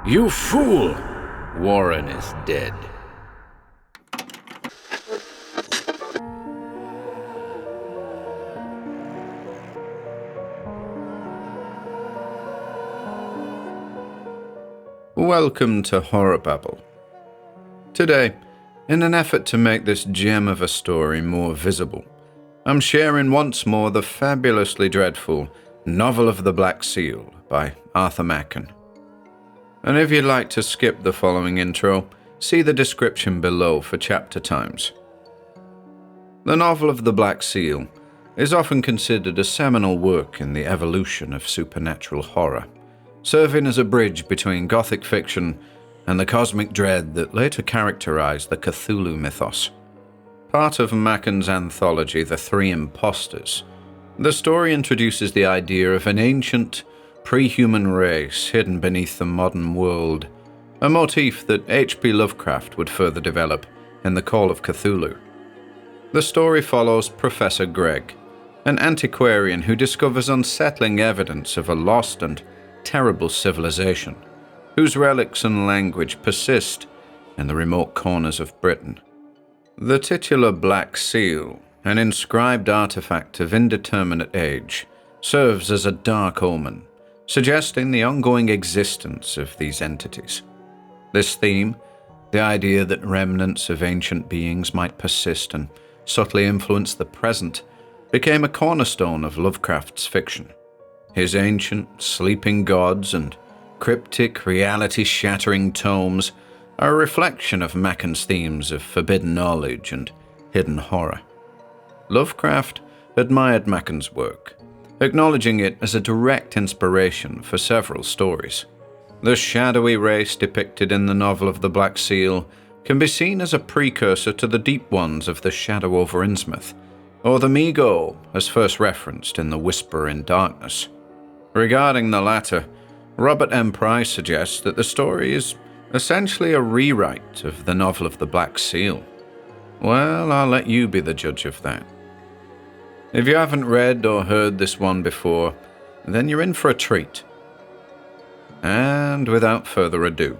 You fool! Warren is dead. Welcome to HorrorBabble. Today, in an effort to make this gem of a story more visible, I'm sharing once more the fabulously dreadful Novel of the Black Seal by Arthur Machen. And if you'd like to skip the following intro, see the description below for chapter times. The Novel of the Black Seal is often considered a seminal work in the evolution of supernatural horror, serving as a bridge between Gothic fiction and the cosmic dread that later characterized the Cthulhu mythos. Part of Machen's anthology, The Three Impostors, the story introduces the idea of an ancient, pre-human race hidden beneath the modern world, a motif that H.P. Lovecraft would further develop in The Call of Cthulhu. The story follows Professor Gregg, an antiquarian who discovers unsettling evidence of a lost and terrible civilization, whose relics and language persist in the remote corners of Britain. The titular Black Seal, an inscribed artifact of indeterminate age, serves as a dark omen, suggesting the ongoing existence of these entities. This theme, the idea that remnants of ancient beings might persist and subtly influence the present, became a cornerstone of Lovecraft's fiction. His ancient, sleeping gods and cryptic, reality-shattering tomes are a reflection of Machen's themes of forbidden knowledge and hidden horror. Lovecraft admired Machen's work, acknowledging it as a direct inspiration for several stories. The shadowy race depicted in the Novel of the Black Seal can be seen as a precursor to the deep ones of The Shadow over Innsmouth, or the Mi-Go, as first referenced in The Whisper in Darkness. Regarding the latter, Robert M. Price suggests that the story is essentially a rewrite of the Novel of the Black Seal. Well, I'll let you be the judge of that. If you haven't read or heard this one before, then you're in for a treat. And without further ado,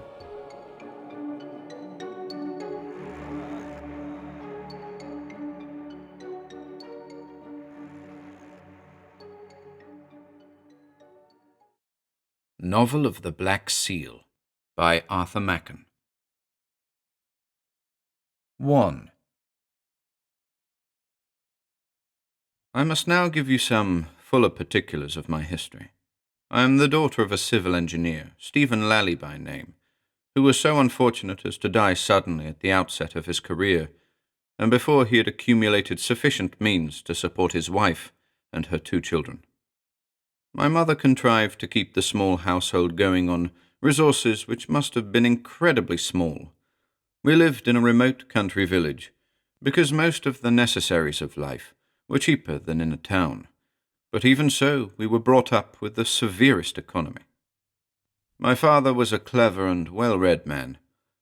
Novel of the Black Seal by Arthur Machen. 1. I must now give you some fuller particulars of my history. I am the daughter of a civil engineer, Stephen Lally by name, who was so unfortunate as to die suddenly at the outset of his career, and before he had accumulated sufficient means to support his wife and her 2 children. My mother contrived to keep the small household going on resources which must have been incredibly small. We lived in a remote country village, because most of the necessaries of life were cheaper than in a town, but even so we were brought up with the severest economy. My father was a clever and well-read man,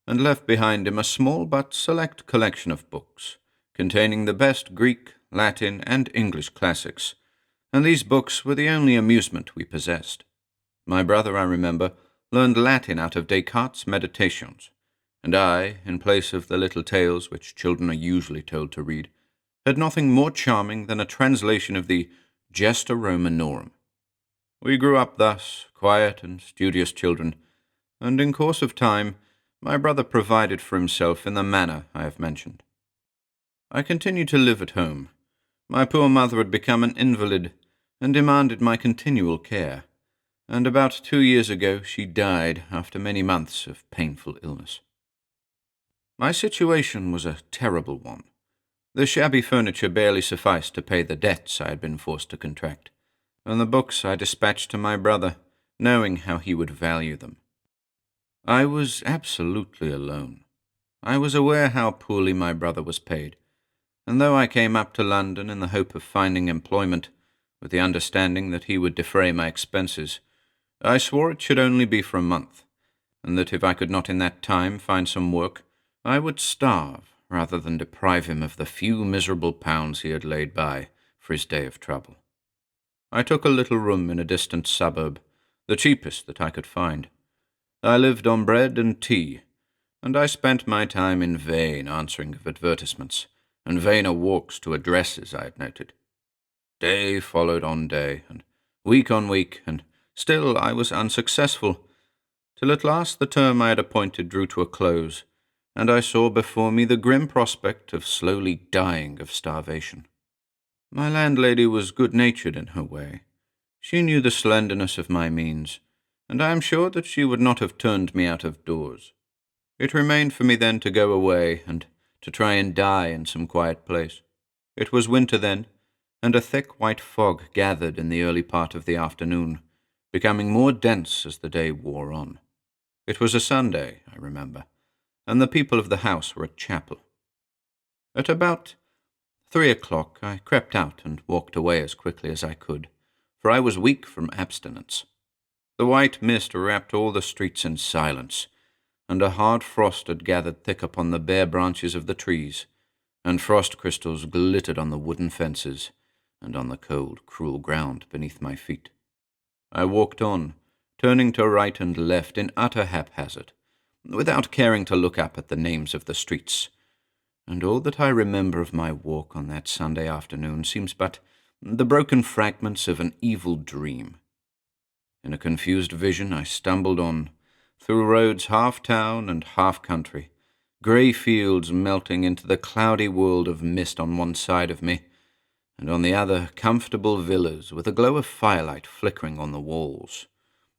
and left behind him a small but select collection of books, containing the best Greek, Latin, and English classics, and these books were the only amusement we possessed. My brother, I remember, learned Latin out of Descartes' Meditations, and I, in place of the little tales which children are usually told to read, had nothing more charming than a translation of the Gesta Romanorum. We grew up thus, quiet and studious children, and in course of time my brother provided for himself in the manner I have mentioned. I continued to live at home. My poor mother had become an invalid and demanded my continual care, and about 2 years ago she died after many months of painful illness. My situation was a terrible one. The shabby furniture barely sufficed to pay the debts I had been forced to contract, and the books I dispatched to my brother, knowing how he would value them. I was absolutely alone. I was aware how poorly my brother was paid, and though I came up to London in the hope of finding employment, with the understanding that he would defray my expenses, I swore it should only be for a month, and that if I could not in that time find some work, I would starve rather than deprive him of the few miserable pounds he had laid by for his day of trouble. I took a little room in a distant suburb, the cheapest that I could find, I lived on bread and tea, and I spent my time in vain answering of advertisements, and vainer walks to addresses I had noted. Day followed on day, and week on week, and still I was unsuccessful, till at last the term I had appointed drew to a close, and I saw before me the grim prospect of slowly dying of starvation. My landlady was good-natured in her way. She knew the slenderness of my means, and I am sure that she would not have turned me out of doors. It remained for me then to go away, and to try and die in some quiet place. It was winter then, and a thick white fog gathered in the early part of the afternoon, becoming more dense as the day wore on. It was a Sunday, I remember, and the people of the house were at chapel. At about 3 o'clock I crept out and walked away as quickly as I could, for I was weak from abstinence. The white mist wrapped all the streets in silence, and a hard frost had gathered thick upon the bare branches of the trees, and frost crystals glittered on the wooden fences, and on the cold, cruel ground beneath my feet. I walked on, turning to right and left in utter haphazard, without caring to look up at the names of the streets, and all that I remember of my walk on that Sunday afternoon seems but the broken fragments of an evil dream. In a confused vision I stumbled on, through roads half town and half country, grey fields melting into the cloudy world of mist on one side of me, and on the other comfortable villas with a glow of firelight flickering on the walls,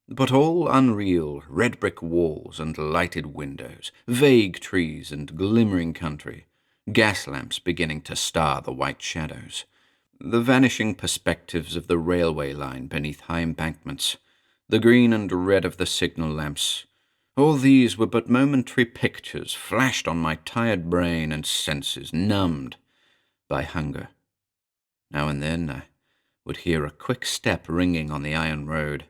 but all unreal, red-brick walls and lighted windows, vague trees and glimmering country, gas lamps beginning to star the white shadows, the vanishing perspectives of the railway line beneath high embankments, the green and red of the signal lamps. All these were but momentary pictures flashed on my tired brain and senses numbed by hunger. Now and then I would hear a quick step ringing on the iron road,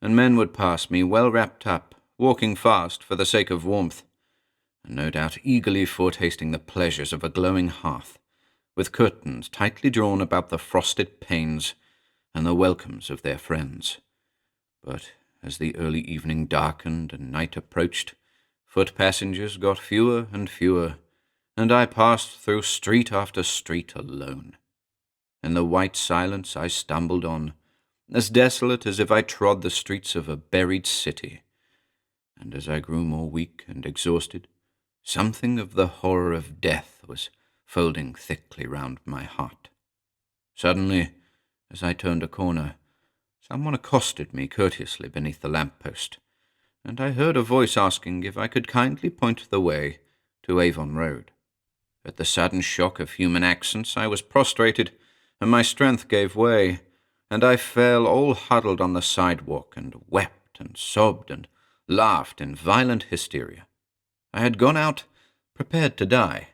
and men would pass me well wrapped up, walking fast for the sake of warmth, and no doubt eagerly foretasting the pleasures of a glowing hearth, with curtains tightly drawn about the frosted panes, and the welcomes of their friends. But as the early evening darkened and night approached, foot passengers got fewer and fewer, and I passed through street after street alone. In the white silence I stumbled on, as desolate as if I trod the streets of a buried city, and as I grew more weak and exhausted, something of the horror of death was folding thickly round my heart. Suddenly, as I turned a corner, someone accosted me courteously beneath the lamp-post, and I heard a voice asking if I could kindly point the way to Avon Road. At the sudden shock of human accents I was prostrated, and my strength gave way, and I fell all huddled on the sidewalk, and wept and sobbed and laughed in violent hysteria. I had gone out prepared to die,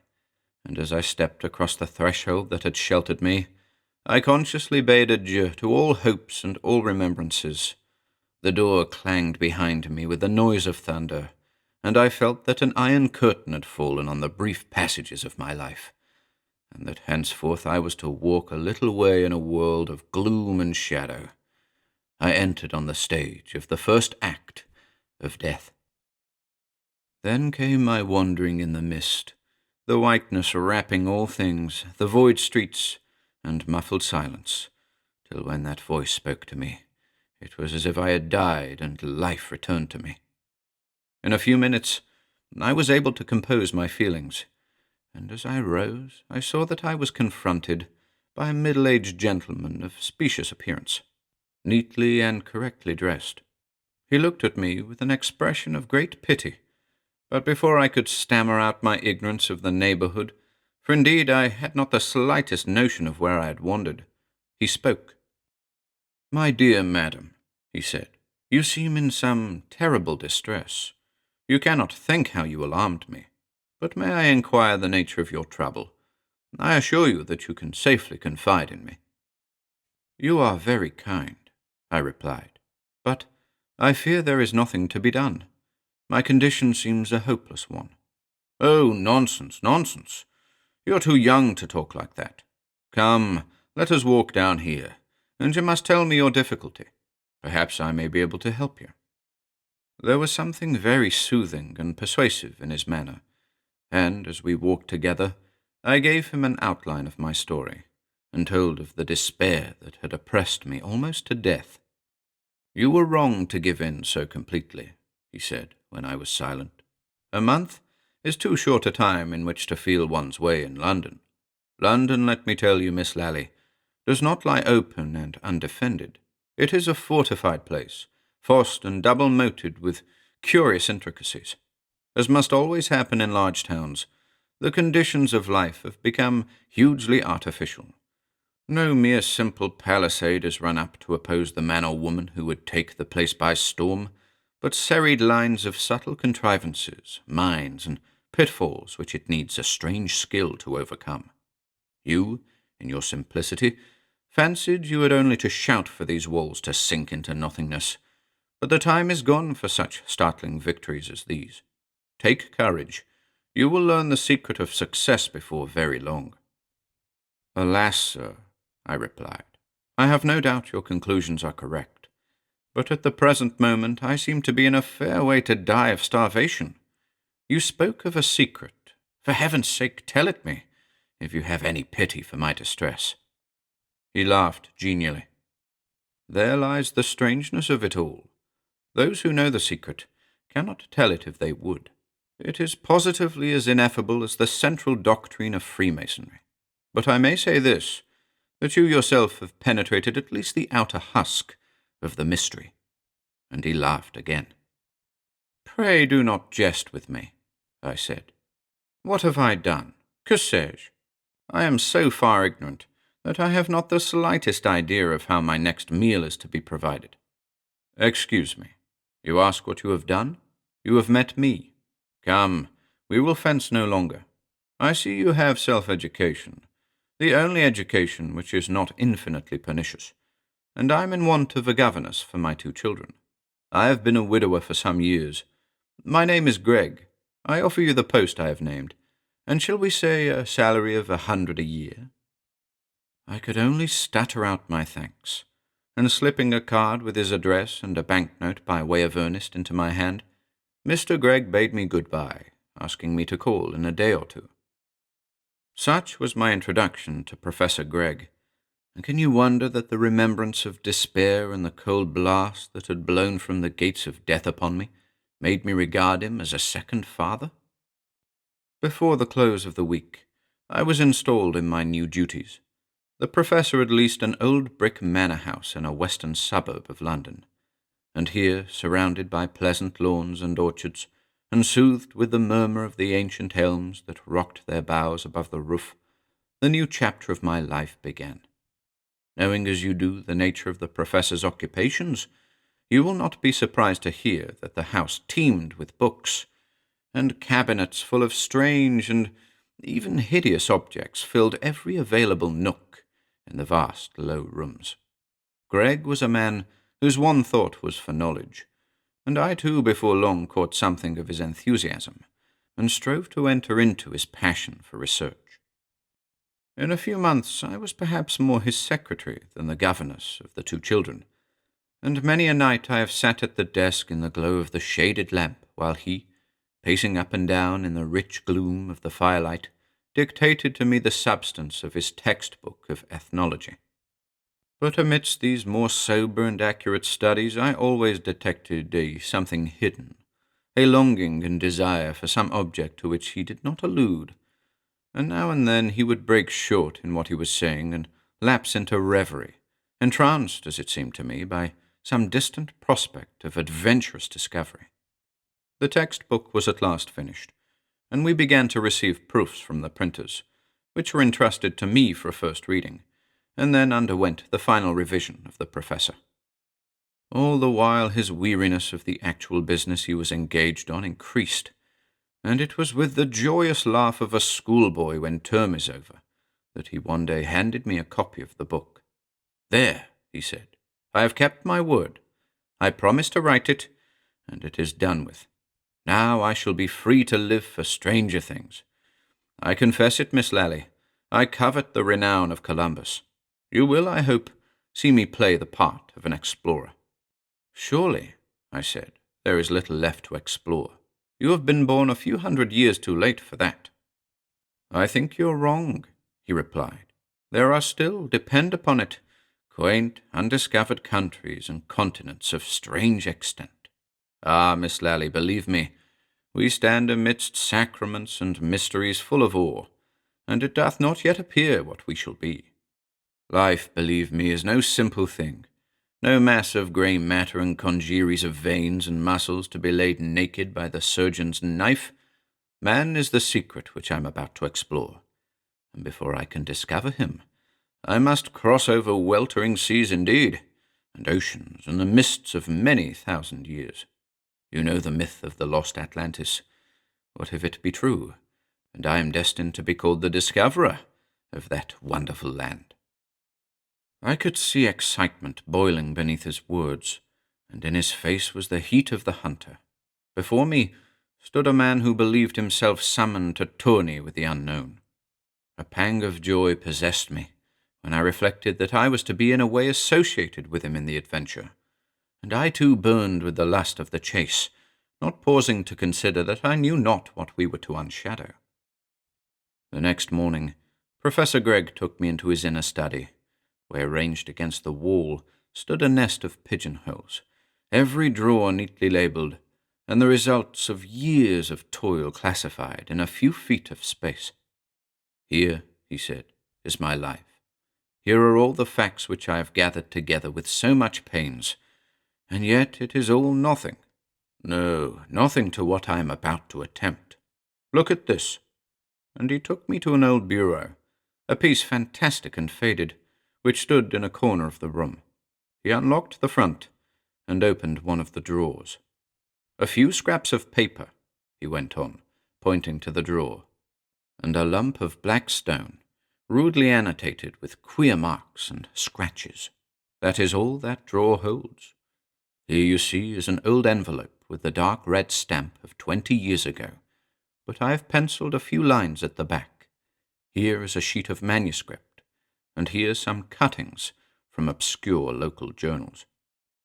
and as I stepped across the threshold that had sheltered me, I consciously bade adieu to all hopes and all remembrances. The door clanged behind me with the noise of thunder, and I felt that an iron curtain had fallen on the brief passages of my life, and that henceforth I was to walk a little way in a world of gloom and shadow. I entered on the stage of the first act of death. Then came my wandering in the mist, the whiteness wrapping all things, the void streets, and muffled silence, till when that voice spoke to me, it was as if I had died and life returned to me. In a few minutes I was able to compose my feelings, and as I rose I saw that I was confronted by a middle-aged gentleman of specious appearance, neatly and correctly dressed. He looked at me with an expression of great pity, but before I could stammer out my ignorance of the neighborhood, for indeed I had not the slightest notion of where I had wandered, he spoke. "My dear madam," he said, "you seem in some terrible distress. You cannot think how you alarmed me. But may I inquire the nature of your trouble? I assure you that you can safely confide in me." "You are very kind," I replied, "but I fear there is nothing to be done. My condition seems a hopeless one." "Oh, nonsense, nonsense. You're too young to talk like that. Come, let us walk down here, and you must tell me your difficulty. Perhaps I may be able to help you." There was something very soothing and persuasive in his manner, and as we walked together, I gave him an outline of my story, and told of the despair that had oppressed me almost to death. "You were wrong to give in so completely," he said, when I was silent. "A month is too short a time in which to feel one's way in London. London, let me tell you, Miss Lally, does not lie open and undefended. It is a fortified place, forced and double-moated with curious intricacies. As must always happen in large towns, the conditions of life have become hugely artificial. No mere simple palisade is run up to oppose the man or woman who would take the place by storm, but serried lines of subtle contrivances, mines, and pitfalls which it needs a strange skill to overcome. You, in your simplicity, fancied you had only to shout for these walls to sink into nothingness, but the time is gone for such startling victories as these. Take courage. You will learn the secret of success before very long." "Alas, sir," I replied, "I have no doubt your conclusions are correct, but at the present moment I seem to be in a fair way to die of starvation. You spoke of a secret. For heaven's sake, tell it me, if you have any pity for my distress." He laughed genially. "There lies the strangeness of it all. Those who know the secret cannot tell it if they would. It is positively as ineffable as the central doctrine of Freemasonry. But I may say this, that you yourself have penetrated at least the outer husk of the mystery." And he laughed again. "Pray do not jest with me," I said. "What have I done? Que sais-je? I am so far ignorant that I have not the slightest idea of how my next meal is to be provided." "Excuse me. You ask what you have done? You have met me. Come, we will fence no longer. I see you have self-education, the only education which is not infinitely pernicious, and I am in want of a governess for my 2 children. I have been a widower for some years. My name is Gregg. I offer you the post I have named, and shall we say a salary of 100 a year?" I could only stutter out my thanks, and slipping a card with his address and a banknote by way of earnest into my hand, Mr. Gregg bade me good-bye, asking me to call in a day or 2. Such was my introduction to Professor Gregg, and can you wonder that the remembrance of despair and the cold blast that had blown from the gates of death upon me made me regard him as a second father? Before the close of the week, I was installed in my new duties. The professor had leased an old brick manor house in a western suburb of London, and here, surrounded by pleasant lawns and orchards, and soothed with the murmur of the ancient elms that rocked their boughs above the roof, the new chapter of my life began. Knowing as you do the nature of the professor's occupations, you will not be surprised to hear that the house teemed with books, and cabinets full of strange and even hideous objects filled every available nook in the vast low rooms. Gregg was a man whose one thought was for knowledge, and I too before long caught something of his enthusiasm, and strove to enter into his passion for research. In a few months I was perhaps more his secretary than the governess of the 2 children, and many a night I have sat at the desk in the glow of the shaded lamp, while he, pacing up and down in the rich gloom of the firelight, dictated to me the substance of his textbook of ethnology. But amidst these more sober and accurate studies I always detected a something hidden, a longing and desire for some object to which he did not allude, and now and then he would break short in what he was saying and lapse into reverie, entranced, as it seemed to me, by some distant prospect of adventurous discovery. The textbook was at last finished, and we began to receive proofs from the printers, which were entrusted to me for a first reading, and then underwent the final revision of the professor. All the while his weariness of the actual business he was engaged on increased, and it was with the joyous laugh of a schoolboy when term is over that he one day handed me a copy of the book. "There," he said, "I have kept my word. I promised to write it, and it is done with. Now I shall be free to live for stranger things. I confess it, Miss Lally, I covet the renown of Columbus. You will, I hope, see me play the part of an explorer." "Surely," I said, there is little left to explore. You have been born a few hundred years too late for that." "I think you're wrong," he replied. "There are still, depend upon it, quaint, undiscovered countries and continents of strange extent. Ah, Miss Lally, believe me, we stand amidst sacraments and mysteries full of awe, and it doth not yet appear what we shall be. Life, believe me, is no simple thing, no mass of grey matter and congeries of veins and muscles to be laid naked by the surgeon's knife. Man is the secret which I am about to explore, and before I can discover him, I must cross over weltering seas indeed, and oceans, and the mists of many thousand years. You know the myth of the lost Atlantis. What if it be true, and I am destined to be called the discoverer of that wonderful land?" I could see excitement boiling beneath his words, and in his face was the heat of the hunter. Before me stood a man who believed himself summoned to tourney with the unknown. A pang of joy possessed me when I reflected that I was to be in a way associated with him in the adventure, and I too burned with the lust of the chase, not pausing to consider that I knew not what we were to unshadow. The next morning, Professor Gregg took me into his inner study, where ranged against the wall stood a nest of pigeonholes, every drawer neatly labelled, and the results of years of toil classified in a few feet of space. "Here," he said, "is my life. Here are all the facts which I have gathered together with so much pains, and yet it is all nothing. No, nothing to what I am about to attempt. Look at this." And he took me to an old bureau, a piece fantastic and faded, which stood in a corner of the room. He unlocked the front and opened one of the drawers. "A few scraps of paper," he went on, pointing to the drawer, "and a lump of black stone, rudely annotated with queer marks and scratches. That is all that drawer holds. Here you see is an old envelope with the dark red stamp of 20 years ago, but I have penciled a few lines at the back. Here is a sheet of manuscript, and here some cuttings from obscure local journals.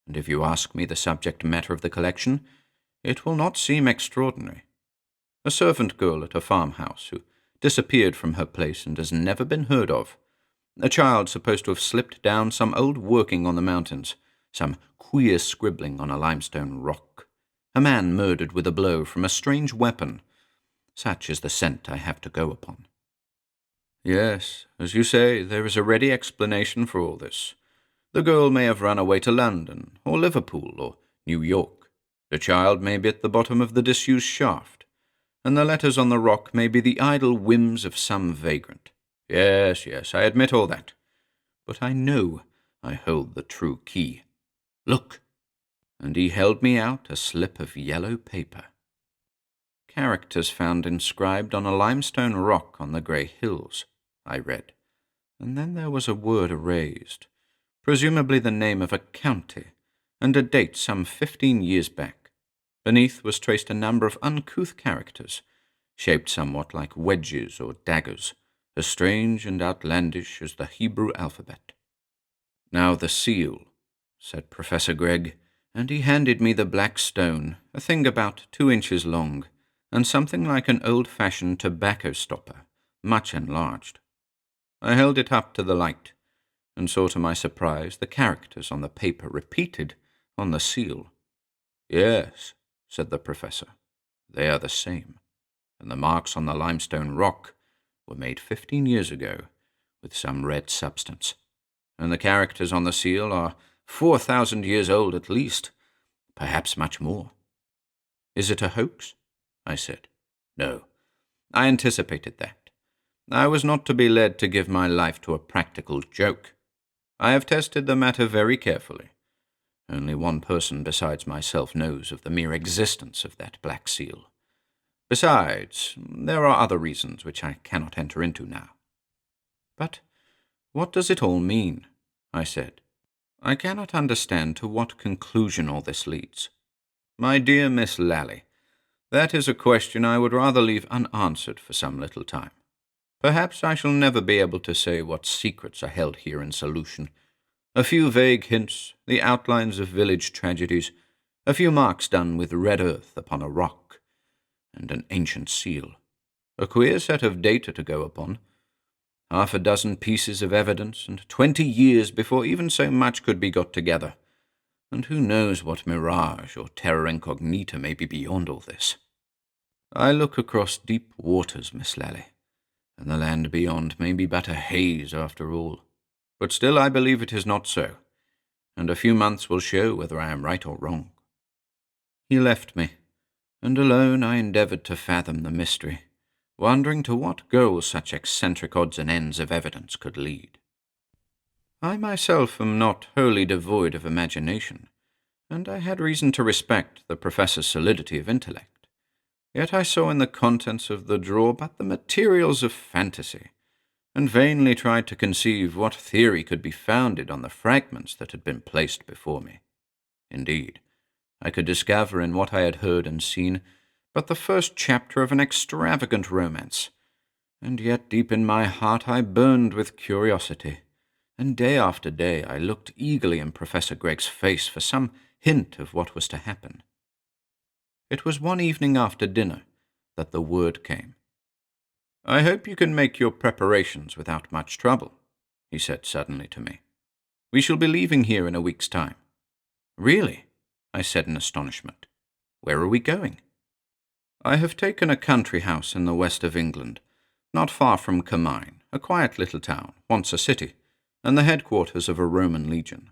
And if you ask me the subject matter of the collection, it will not seem extraordinary. A servant girl at a farmhouse who disappeared from her place and has never been heard of. A child supposed to have slipped down some old working on the mountains, some queer scribbling on a limestone rock. A man murdered with a blow from a strange weapon. Such is the scent I have to go upon. Yes, as you say, there is a ready explanation for all this. The girl may have run away to London, or Liverpool, or New York. The child may be at the bottom of the disused shaft, and the letters on the rock may be the idle whims of some vagrant. Yes, I admit all that. But I know I hold the true key. Look!" And he held me out a slip of yellow paper. "Characters found inscribed on a limestone rock on the grey hills," I read, and then there was a word erased, presumably the name of a county, and a date some 15 years back. Beneath was traced a number of uncouth characters, shaped somewhat like wedges or daggers, as strange and outlandish as the Hebrew alphabet. "Now the seal," said Professor Gregg, and he handed me the black stone, a thing about 2 inches long, and something like an old-fashioned tobacco stopper, much enlarged. I held it up to the light, and saw to my surprise the characters on the paper repeated on the seal. "Yes," said the professor, "they are the same, and the marks on the limestone rock were made 15 years ago with some red substance, and the characters on the seal are 4,000 years old at least, perhaps much more." "Is it a hoax?" I said. "No, I anticipated that. I was not to be led to give my life to a practical joke. I have tested the matter very carefully. Only one person besides myself knows of the mere existence of that black seal. Besides, there are other reasons which I cannot enter into now." "But what does it all mean?" I said. "I cannot understand to what conclusion all this leads." "My dear Miss Lally, that is a question I would rather leave unanswered for some little time. Perhaps I shall never be able to say what secrets are held here in solution. A few vague hints, the outlines of village tragedies, a few marks done with red earth upon a rock, and an ancient seal. A queer set of data to go upon. 6 pieces of evidence, and 20 years before even so much could be got together. And who knows what mirage or terra incognita may be beyond all this. I look across deep waters, Miss Lally, and the land beyond may be but a haze after all. But still I believe it is not so, and a few months will show whether I am right or wrong. He left me, and alone I endeavoured to fathom the mystery, wondering to what goal such eccentric odds and ends of evidence could lead. I myself am not wholly devoid of imagination, and I had reason to respect the professor's solidity of intellect. Yet I saw in the contents of the drawer but the materials of fantasy, and vainly tried to conceive what theory could be founded on the fragments that had been placed before me. Indeed, I could discover in what I had heard and seen but the first chapter of an extravagant romance, and yet deep in my heart I burned with curiosity, and day after day I looked eagerly in Professor Gregg's face for some hint of what was to happen. It was one evening after dinner that the word came. "I hope you can make your preparations without much trouble," he said suddenly to me. "We shall be leaving here in a week's time." "Really?" I said in astonishment. "Where are we going?" "I have taken a country house in the west of England, not far from Carmine, a quiet little town, once a city, and the headquarters of a Roman legion.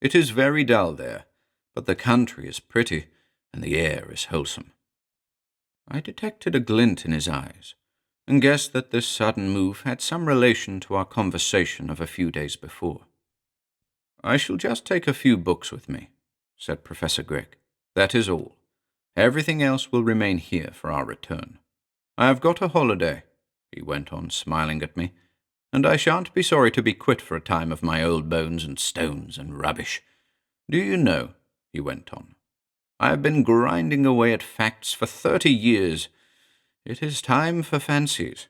It is very dull there, but the country is pretty, and the air is wholesome." I detected a glint in his eyes, and guessed that this sudden move had some relation to our conversation of a few days before. "I shall just take a few books with me," said Professor Gregg. "That is all. Everything else will remain here for our return. I have got a holiday," he went on, smiling at me, "and I shan't be sorry to be quit for a time of my old bones and stones and rubbish. Do you know," he went on, "I have been grinding away at facts for 30 years. It is time for fancies."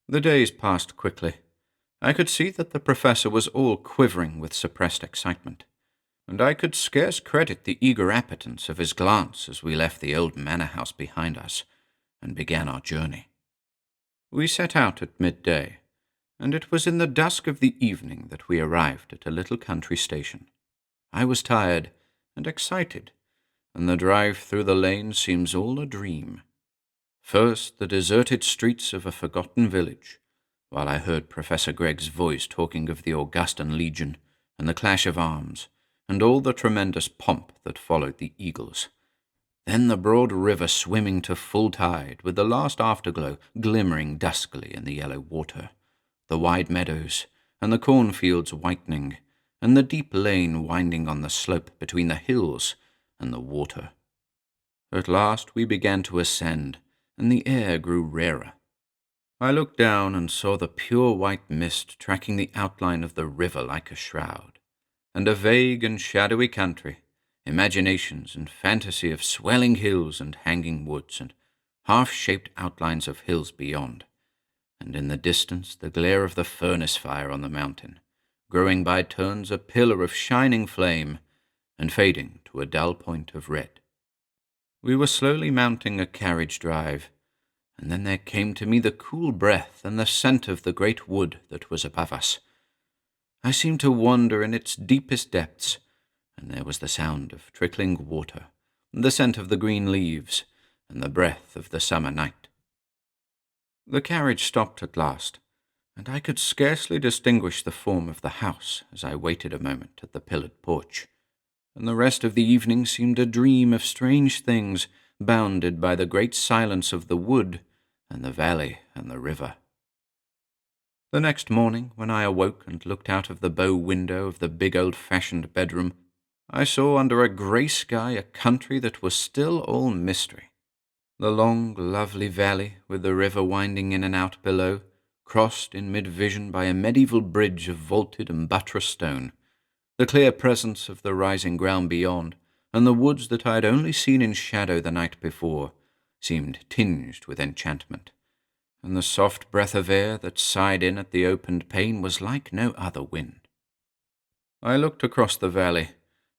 The days passed quickly. I could see that the professor was all quivering with suppressed excitement, and I could scarce credit the eager appetence of his glance as we left the old manor house behind us and began our journey. We set out at midday, and it was in the dusk of the evening that we arrived at a little country station. I was tired and excited, and the drive through the lane seems all a dream. First, the deserted streets of a forgotten village, while I heard Professor Gregg's voice talking of the Augustan legion and the clash of arms, and all the tremendous pomp that followed the eagles. Then the broad river swimming to full tide, with the last afterglow glimmering duskily in the yellow water, the wide meadows, and the cornfields whitening, and the deep lane winding on the slope between the hills and the water. At last we began to ascend, and the air grew rarer. I looked down and saw the pure white mist tracking the outline of the river like a shroud, and a vague and shadowy country, imaginations and fantasy of swelling hills and hanging woods, and half-shaped outlines of hills beyond, and in the distance the glare of the furnace fire on the mountain, growing by turns a pillar of shining flame, and fading to a dull point of red. We were slowly mounting a carriage drive, and then there came to me the cool breath and the scent of the great wood that was above us. I seemed to wander in its deepest depths, and there was the sound of trickling water, the scent of the green leaves, and the breath of the summer night. The carriage stopped at last, and I could scarcely distinguish the form of the house as I waited a moment at the pillared porch, and the rest of the evening seemed a dream of strange things bounded by the great silence of the wood and the valley and the river. The next morning, when I awoke and looked out of the bow window of the big old-fashioned bedroom, I saw under a grey sky a country that was still all mystery. The long, lovely valley, with the river winding in and out below, crossed in mid-vision by a medieval bridge of vaulted and buttressed stone, the clear presence of the rising ground beyond, and the woods that I had only seen in shadow the night before, seemed tinged with enchantment, and the soft breath of air that sighed in at the opened pane was like no other wind. I looked across the valley,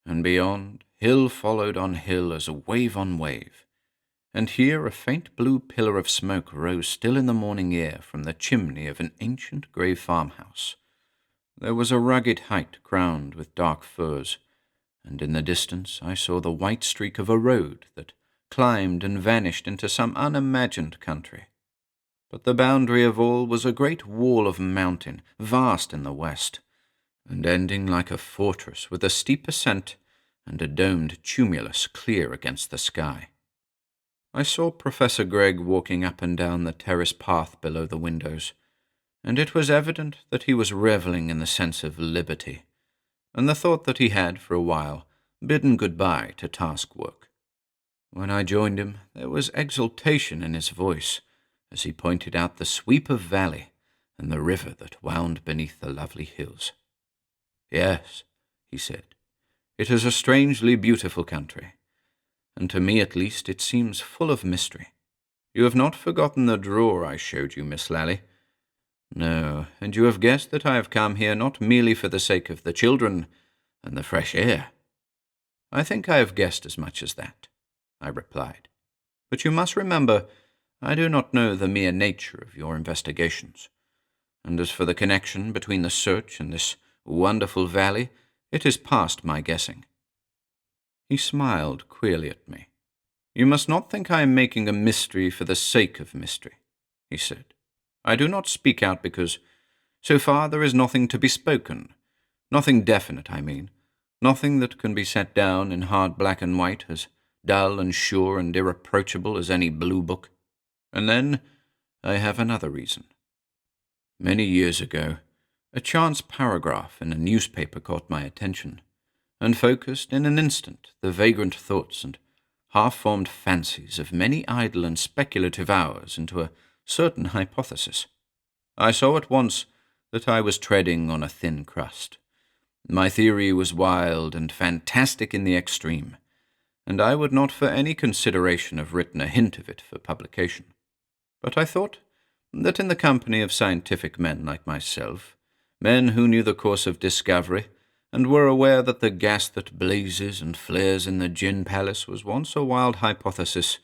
and beyond, hill followed on hill as wave on wave, and here a faint blue pillar of smoke rose still in the morning air from the chimney of an ancient grey farmhouse. There was a rugged height crowned with dark firs, and in the distance I saw the white streak of a road that climbed and vanished into some unimagined country. But the boundary of all was a great wall of mountain, vast in the west, and ending like a fortress with a steep ascent and a domed tumulus clear against the sky. I saw Professor Gregg walking up and down the terrace path below the windows, and it was evident that he was revelling in the sense of liberty, and the thought that he had, for a while, bidden good-bye to task work. When I joined him, there was exultation in his voice as he pointed out the sweep of valley and the river that wound beneath the lovely hills. "Yes," he said, "it is a strangely beautiful country, and to me at least it seems full of mystery. You have not forgotten the drawer I showed you, Miss Lally? No, and you have guessed that I have come here not merely for the sake of the children and the fresh air." "I think I have guessed as much as that," I replied. "But you must remember, I do not know the mere nature of your investigations, and as for the connection between the search and this wonderful valley, it is past my guessing." He smiled queerly at me. "You must not think I am making a mystery for the sake of mystery," he said. "I do not speak out because, so far, there is nothing to be spoken. Nothing definite, I mean. Nothing that can be set down in hard black and white, as dull and sure and irreproachable as any blue book. And then I have another reason. Many years ago, a chance paragraph in a newspaper caught my attention, and focused in an instant the vagrant thoughts and half-formed fancies of many idle and speculative hours into a certain hypothesis. I saw at once that I was treading on a thin crust. My theory was wild and fantastic in the extreme, and I would not for any consideration have written a hint of it for publication. But I thought that in the company of scientific men like myself, men who knew the course of discovery, and were aware that the gas that blazes and flares in the gin palace was once a wild hypothesis,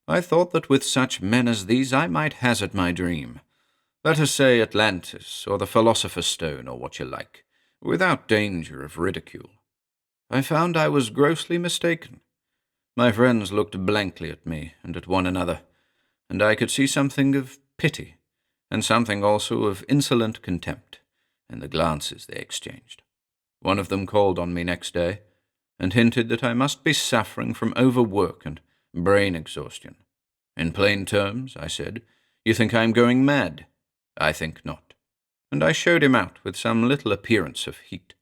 I thought that with such men as these I might hazard my dream, let us say Atlantis, or the Philosopher's Stone, or what you like, without danger of ridicule. I found I was grossly mistaken. My friends looked blankly at me and at one another, and I could see something of pity, and something also of insolent contempt, in the glances they exchanged. One of them called on me next day, and hinted that I must be suffering from overwork and brain exhaustion. "In plain terms," I said, "you think I am going mad? I think not." And I showed him out with some little appearance of heat.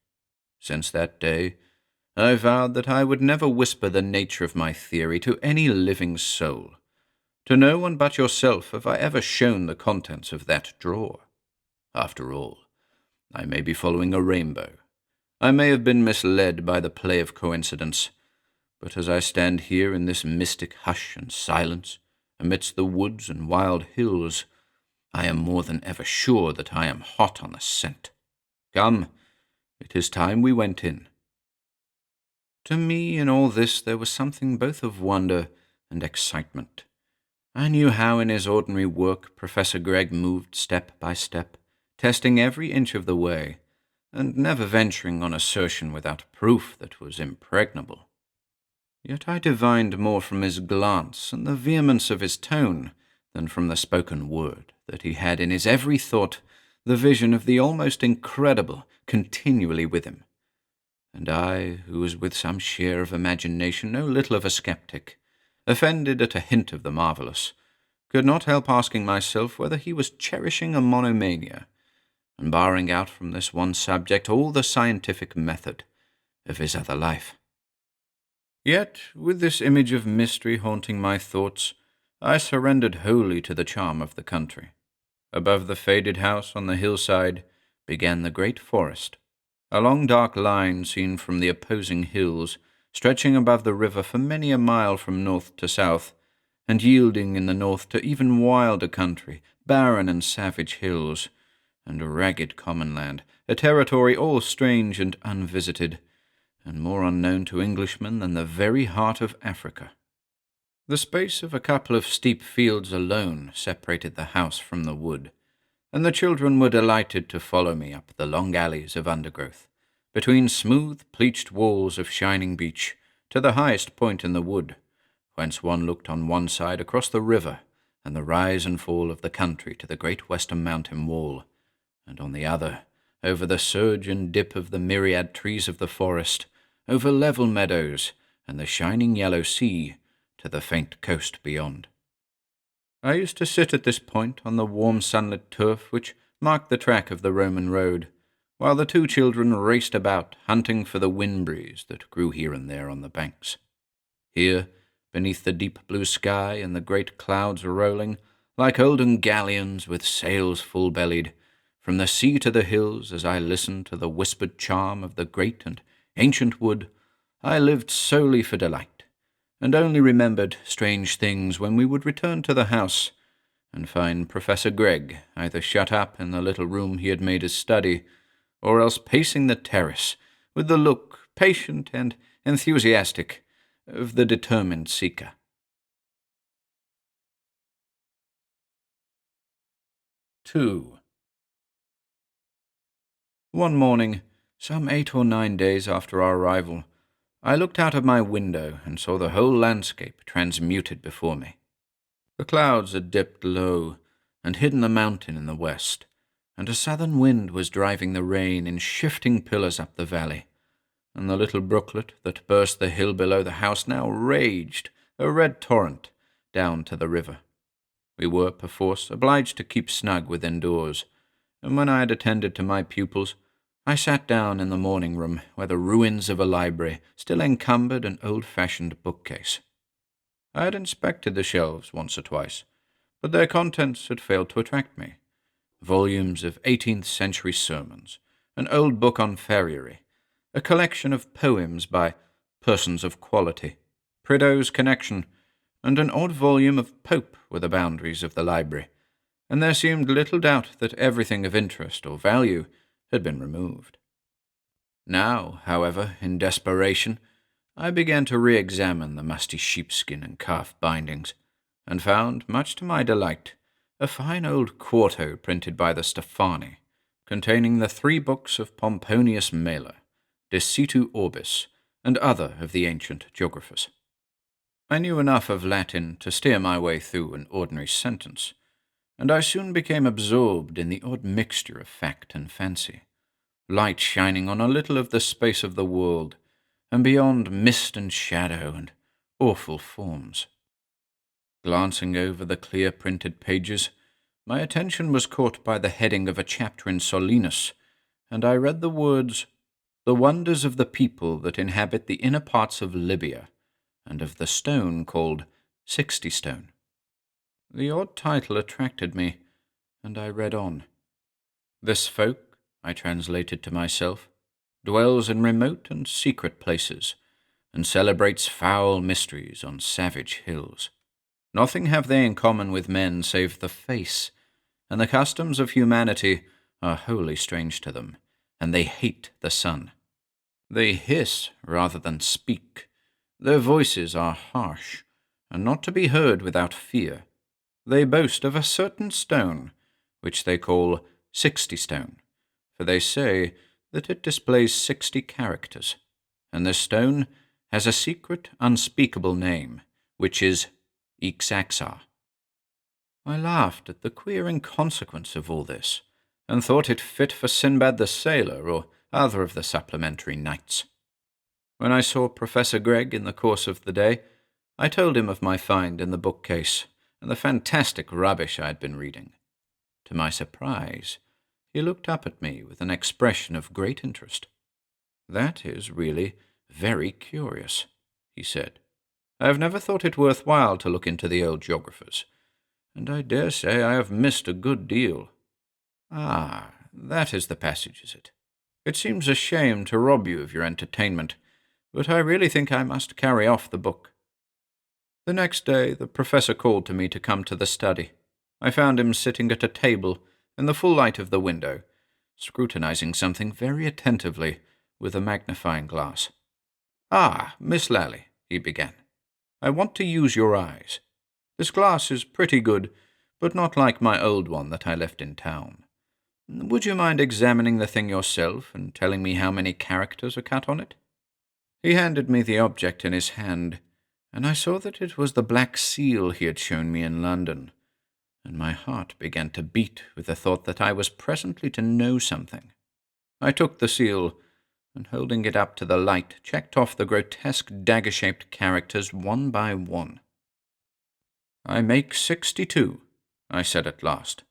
Since that day, I vowed that I would never whisper the nature of my theory to any living soul. To no one but yourself have I ever shown the contents of that drawer. After all, I may be following a rainbow. I may have been misled by the play of coincidence, but as I stand here in this mystic hush and silence, amidst the woods and wild hills, I am more than ever sure that I am hot on the scent. Come, it is time we went in." To me in all this there was something both of wonder and excitement. I knew how in his ordinary work Professor Gregg moved step by step, testing every inch of the way, and never venturing on assertion without proof that was impregnable. Yet I divined more from his glance and the vehemence of his tone than from the spoken word that he had in his every thought the vision of the almost incredible continually with him. And I, who was with some share of imagination no little of a skeptic, offended at a hint of the marvellous, could not help asking myself whether he was cherishing a monomania, and barring out from this one subject all the scientific method of his other life. Yet, with this image of mystery haunting my thoughts, I surrendered wholly to the charm of the country. Above the faded house on the hillside began the great forest, a long dark line seen from the opposing hills, stretching above the river for many a mile from north to south, and yielding in the north to even wilder country, barren and savage hills, and ragged common land, a territory all strange and unvisited, and more unknown to Englishmen than the very heart of Africa. The space of a couple of steep fields alone separated the house from the wood, and the children were delighted to follow me up the long alleys of undergrowth, between smooth, pleached walls of shining beech, to the highest point in the wood, whence one looked on one side across the river and the rise and fall of the country to the great western mountain wall, and on the other, over the surge and dip of the myriad trees of the forest, over level meadows and the shining yellow sea, to the faint coast beyond. I used to sit at this point on the warm sunlit turf which marked the track of the Roman road, while the two children raced about, hunting for the wind breeze that grew here and there on the banks. Here, beneath the deep blue sky and the great clouds rolling, like olden galleons with sails full-bellied, from the sea to the hills, as I listened to the whispered charm of the great and ancient wood, I lived solely for delight, and only remembered strange things when we would return to the house and find Professor Gregg either shut up in the little room he had made his study, or else pacing the terrace with the look, patient and enthusiastic, of the determined seeker. 2. One morning, some 8 or 9 days after our arrival, I looked out of my window and saw the whole landscape transmuted before me. The clouds had dipped low and hidden the mountain in the west, and a southern wind was driving the rain in shifting pillars up the valley, and the little brooklet that burst the hill below the house now raged, a red torrent, down to the river. We were, perforce, obliged to keep snug within doors, and when I had attended to my pupils, I sat down in the morning room where the ruins of a library still encumbered an old-fashioned bookcase. I had inspected the shelves once or twice, but their contents had failed to attract me. Volumes of 18th-century sermons, an old book on farriery, a collection of poems by persons of quality, Prideaux's Connection, and an odd volume of Pope were the boundaries of the library, and there seemed little doubt that everything of interest or value had been removed. Now, however, in desperation, I began to re-examine the musty sheepskin and calf bindings, and found, much to my delight, a fine old quarto printed by the Stefani, containing the 3 books of Pomponius Mela, De Situ Orbis, and other of the ancient geographers. I knew enough of Latin to steer my way through an ordinary sentence, and I soon became absorbed in the odd mixture of fact and fancy, light shining on a little of the space of the world, and beyond mist and shadow and awful forms. Glancing over the clear printed pages, my attention was caught by the heading of a chapter in Solinus, and I read the words, "The wonders of the people that inhabit the inner parts of Libya, and of the stone called 60 Stone." The odd title attracted me, and I read on. "This folk," I translated to myself, "dwells in remote and secret places, and celebrates foul mysteries on savage hills. Nothing have they in common with men save the face, and the customs of humanity are wholly strange to them, and they hate the sun. They hiss rather than speak. Their voices are harsh, and not to be heard without fear. They boast of a certain stone, which they call 60 Stone, for they say that it displays 60 characters, and this stone has a secret, unspeakable name, which is Ixaxar." I laughed at the queer inconsequence of all this, and thought it fit for Sinbad the Sailor or other of the supplementary knights. When I saw Professor Gregg in the course of the day, I told him of my find in the bookcase and the fantastic rubbish I had been reading. To my surprise, he looked up at me with an expression of great interest. "That is really very curious," he said. "I have never thought it worth while to look into the old geographers, and I dare say I have missed a good deal. Ah, that is the passage, is it? It seems a shame to rob you of your entertainment, but I really think I must carry off the book." The next day the professor called to me to come to the study. I found him sitting at a table in the full light of the window, scrutinizing something very attentively with a magnifying glass. "Ah, Miss Lally," he began, "I want to use your eyes. This glass is pretty good, but not like my old one that I left in town. Would you mind examining the thing yourself and telling me how many characters are cut on it?" He handed me the object in his hand, and I saw that it was the black seal he had shown me in London, and my heart began to beat with the thought that I was presently to know something. I took the seal, and holding it up to the light, checked off the grotesque dagger-shaped characters one by one. "I make 62, I said at last.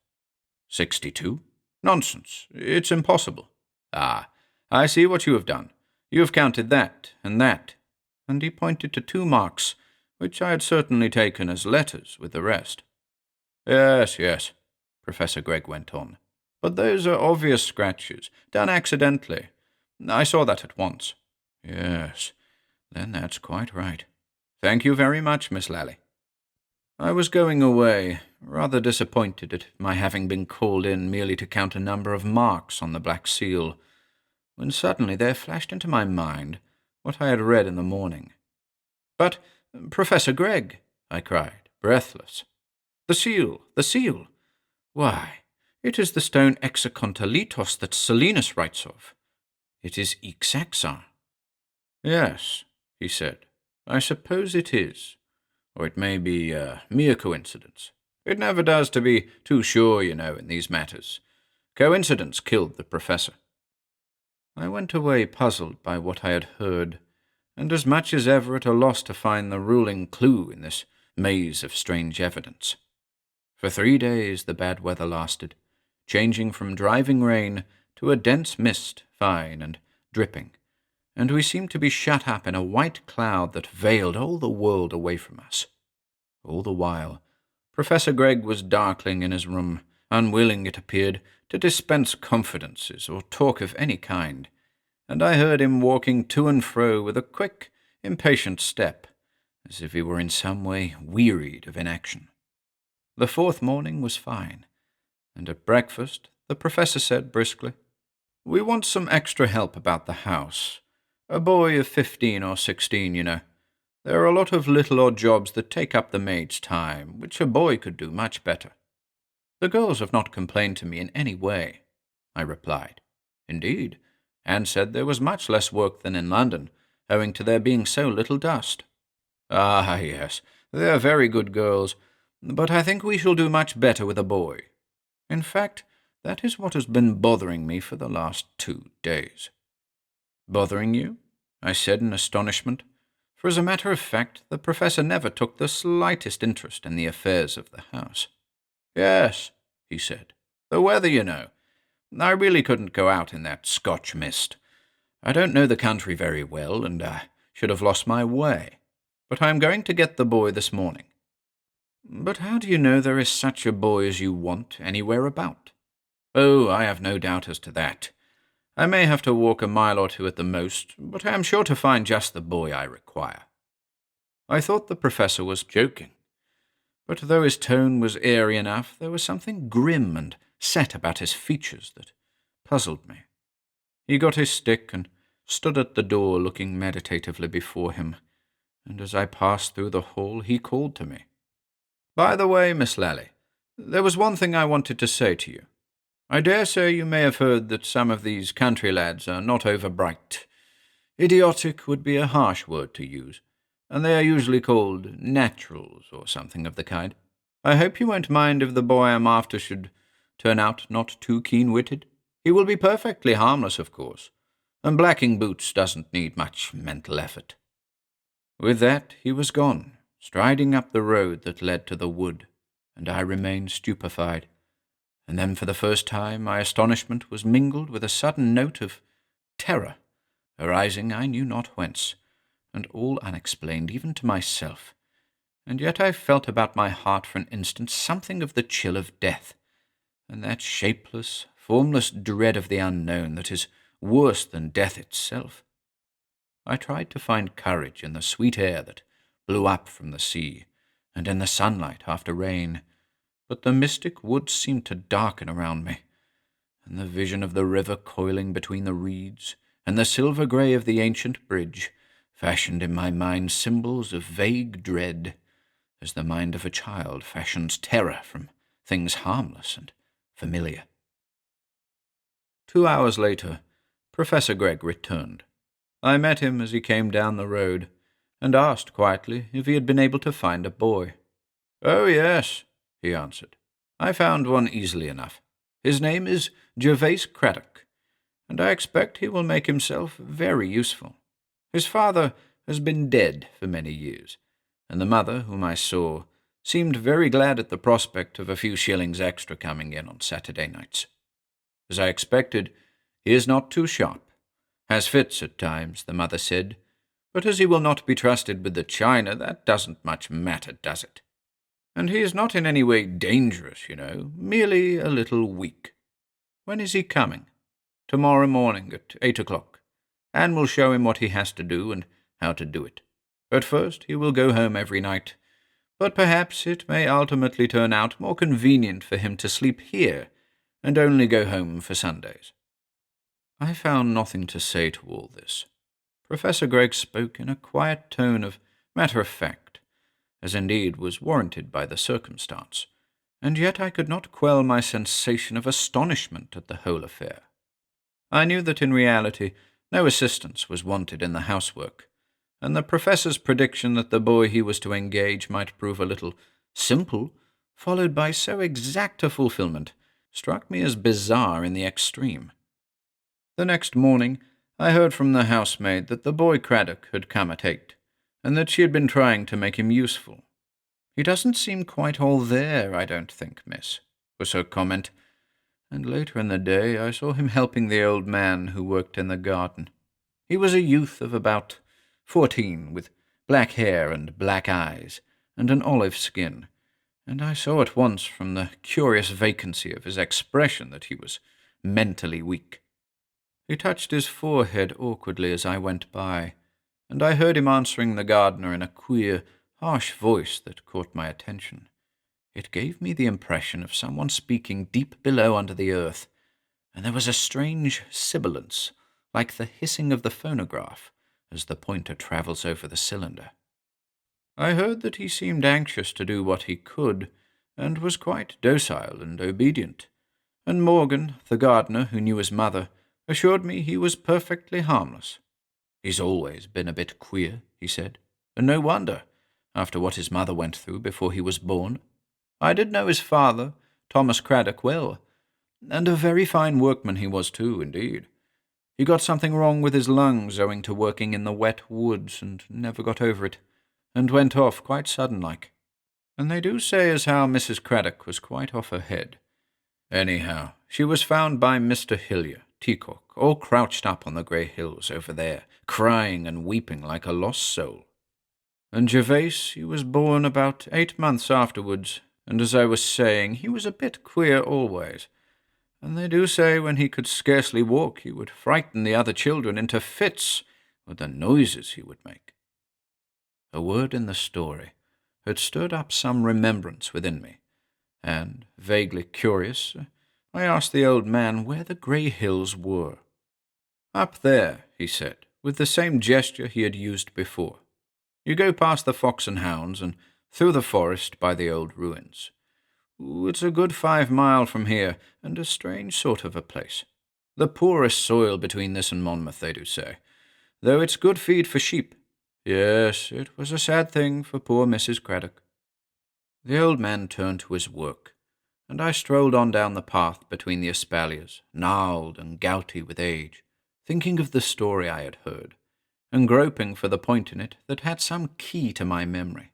62? Nonsense. It's impossible. Ah, I see what you have done. You have counted that, and he pointed to 2 marks, which I had certainly taken as letters with the rest. Yes, Professor Gregg went on. But those are obvious scratches, done accidentally. I saw that at once. Yes, then that's quite right. Thank you very much, Miss Lally. I was going away, rather disappointed at my having been called in merely to count a number of marks on the black seal, when suddenly there flashed into my mind what I had read in the morning. "But, Professor Gregg," I cried, breathless, the seal! Why, it is the stone Hexacontalitos that Selinus writes of. It is Ixaxar." "Yes," he said, "I suppose it is. Or it may be a mere coincidence. It never does to be too sure, you know, in these matters. Coincidence killed the professor." I went away puzzled by what I had heard, and as much as ever at a loss to find the ruling clue in this maze of strange evidence. For 3 days the bad weather lasted, changing from driving rain to a dense mist, fine and dripping, and we seemed to be shut up in a white cloud that veiled all the world away from us. All the while, Professor Gregg was darkling in his room, unwilling, it appeared, to dispense confidences or talk of any kind, and I heard him walking to and fro with a quick, impatient step, as if he were in some way wearied of inaction. The 4th morning was fine, and at breakfast the professor said briskly, "We want some extra help about the house. A boy of 15 or 16, you know. There are a lot of little odd jobs that take up the maid's time, which a boy could do much better." "The girls have not complained to me in any way," I replied. "Indeed, and said there was much less work than in London, owing to there being so little dust." "Ah, yes, they are very good girls, but I think we shall do much better with a boy. In fact, that is what has been bothering me for the last 2 days." "Bothering you?" I said in astonishment, for as a matter of fact the professor never took the slightest interest in the affairs of the house. "Yes," he said, "the weather, you know. I really couldn't go out in that Scotch mist. I don't know the country very well, and I should have lost my way. But I am going to get the boy this morning." "But how do you know there is such a boy as you want anywhere about?" "Oh, I have no doubt as to that. I may have to walk a mile or 2 at the most, but I am sure to find just the boy I require." I thought the professor was joking, but though his tone was airy enough, there was something grim and set about his features that puzzled me. He got his stick and stood at the door looking meditatively before him, and as I passed through the hall he called to me. "By the way, Miss Lally, there was one thing I wanted to say to you. I dare say you may have heard that some of these country lads are not over bright. Idiotic would be a harsh word to use, and they are usually called naturals or something of the kind. I hope you won't mind if the boy I'm after should turn out not too keen-witted. He will be perfectly harmless, of course, and blacking boots doesn't need much mental effort." With that he was gone, striding up the road that led to the wood, and I remained stupefied. And then for the first time my astonishment was mingled with a sudden note of terror, arising I knew not whence, and all unexplained even to myself. And yet I felt about my heart for an instant something of the chill of death, and that shapeless, formless dread of the unknown that is worse than death itself. I tried to find courage in the sweet air that blew up from the sea, and in the sunlight after rain, but the mystic woods seemed to darken around me, and the vision of the river coiling between the reeds, and the silver grey of the ancient bridge, fashioned in my mind symbols of vague dread, as the mind of a child fashions terror from things harmless and familiar. 2 hours later, Professor Gregg returned. I met him as he came down the road, and asked quietly if he had been able to find a boy. "Oh, yes," he answered. "I found one easily enough. His name is Gervase Craddock, and I expect he will make himself very useful. His father has been dead for many years, and the mother, whom I saw, seemed very glad at the prospect of a few shillings extra coming in on Saturday nights. As I expected, he is not too sharp. Has fits at times, the mother said, but as he will not be trusted with the china, that doesn't much matter, does it? And he is not in any way dangerous, merely a little weak. When is he coming? Tomorrow morning at 8 o'clock. Anne will show him what he has to do and how to do it. At first he will go home every night, but perhaps it may ultimately turn out more convenient for him to sleep here and only go home for Sundays." I found nothing to say to all this. Professor Gregg spoke in a quiet tone of matter of fact, as indeed was warranted by the circumstance, and yet I could not quell my sensation of astonishment at the whole affair. I knew that in reality no assistance was wanted in the housework, and the professor's prediction that the boy he was to engage might prove a little simple, followed by so exact a fulfillment, struck me as bizarre in the extreme. The next morning I heard from the housemaid that the boy Craddock had come at 8, and that she had been trying to make him useful. "He doesn't seem quite all there, I don't think, miss," was her comment, and later in the day I saw him helping the old man who worked in the garden. He was a youth of about 14, with black hair and black eyes, and an olive skin, and I saw at once from the curious vacancy of his expression that he was mentally weak. He touched his forehead awkwardly as I went by, and I heard him answering the gardener in a queer, harsh voice that caught my attention. It gave me the impression of someone speaking deep below under the earth, and there was a strange sibilance, like the hissing of the phonograph, as the pointer travels over the cylinder. I heard that he seemed anxious to do what he could, and was quite docile and obedient, and Morgan, the gardener who knew his mother, assured me he was perfectly harmless. "He's always been a bit queer," he said, "and no wonder, after what his mother went through before he was born. I did know his father, Thomas Craddock, well, and a very fine workman he was too, indeed. He got something wrong with his lungs owing to working in the wet woods, and never got over it, and went off quite sudden-like. And they do say as how Mrs. Craddock was quite off her head. Anyhow, she was found by Mr. Hillier, Teacock, all crouched up on the grey hills over there, crying and weeping like a lost soul. And Gervase, he was born about 8 months afterwards, and as I was saying, he was a bit queer always. And they do say when he could scarcely walk, he would frighten the other children into fits with the noises he would make." A word in the story had stirred up some remembrance within me, and, vaguely curious, I asked the old man where the grey hills were. "Up there," he said, with the same gesture he had used before. "You go past the Fox and Hounds and through the forest by the old ruins. It's a good 5 mile from here, and a strange sort of a place. The poorest soil between this and Monmouth, they do say, though it's good feed for sheep. Yes, it was a sad thing for poor Mrs. Craddock." The old man turned to his work, and I strolled on down the path between the espaliers, gnarled and gouty with age, thinking of the story I had heard, and groping for the point in it that had some key to my memory.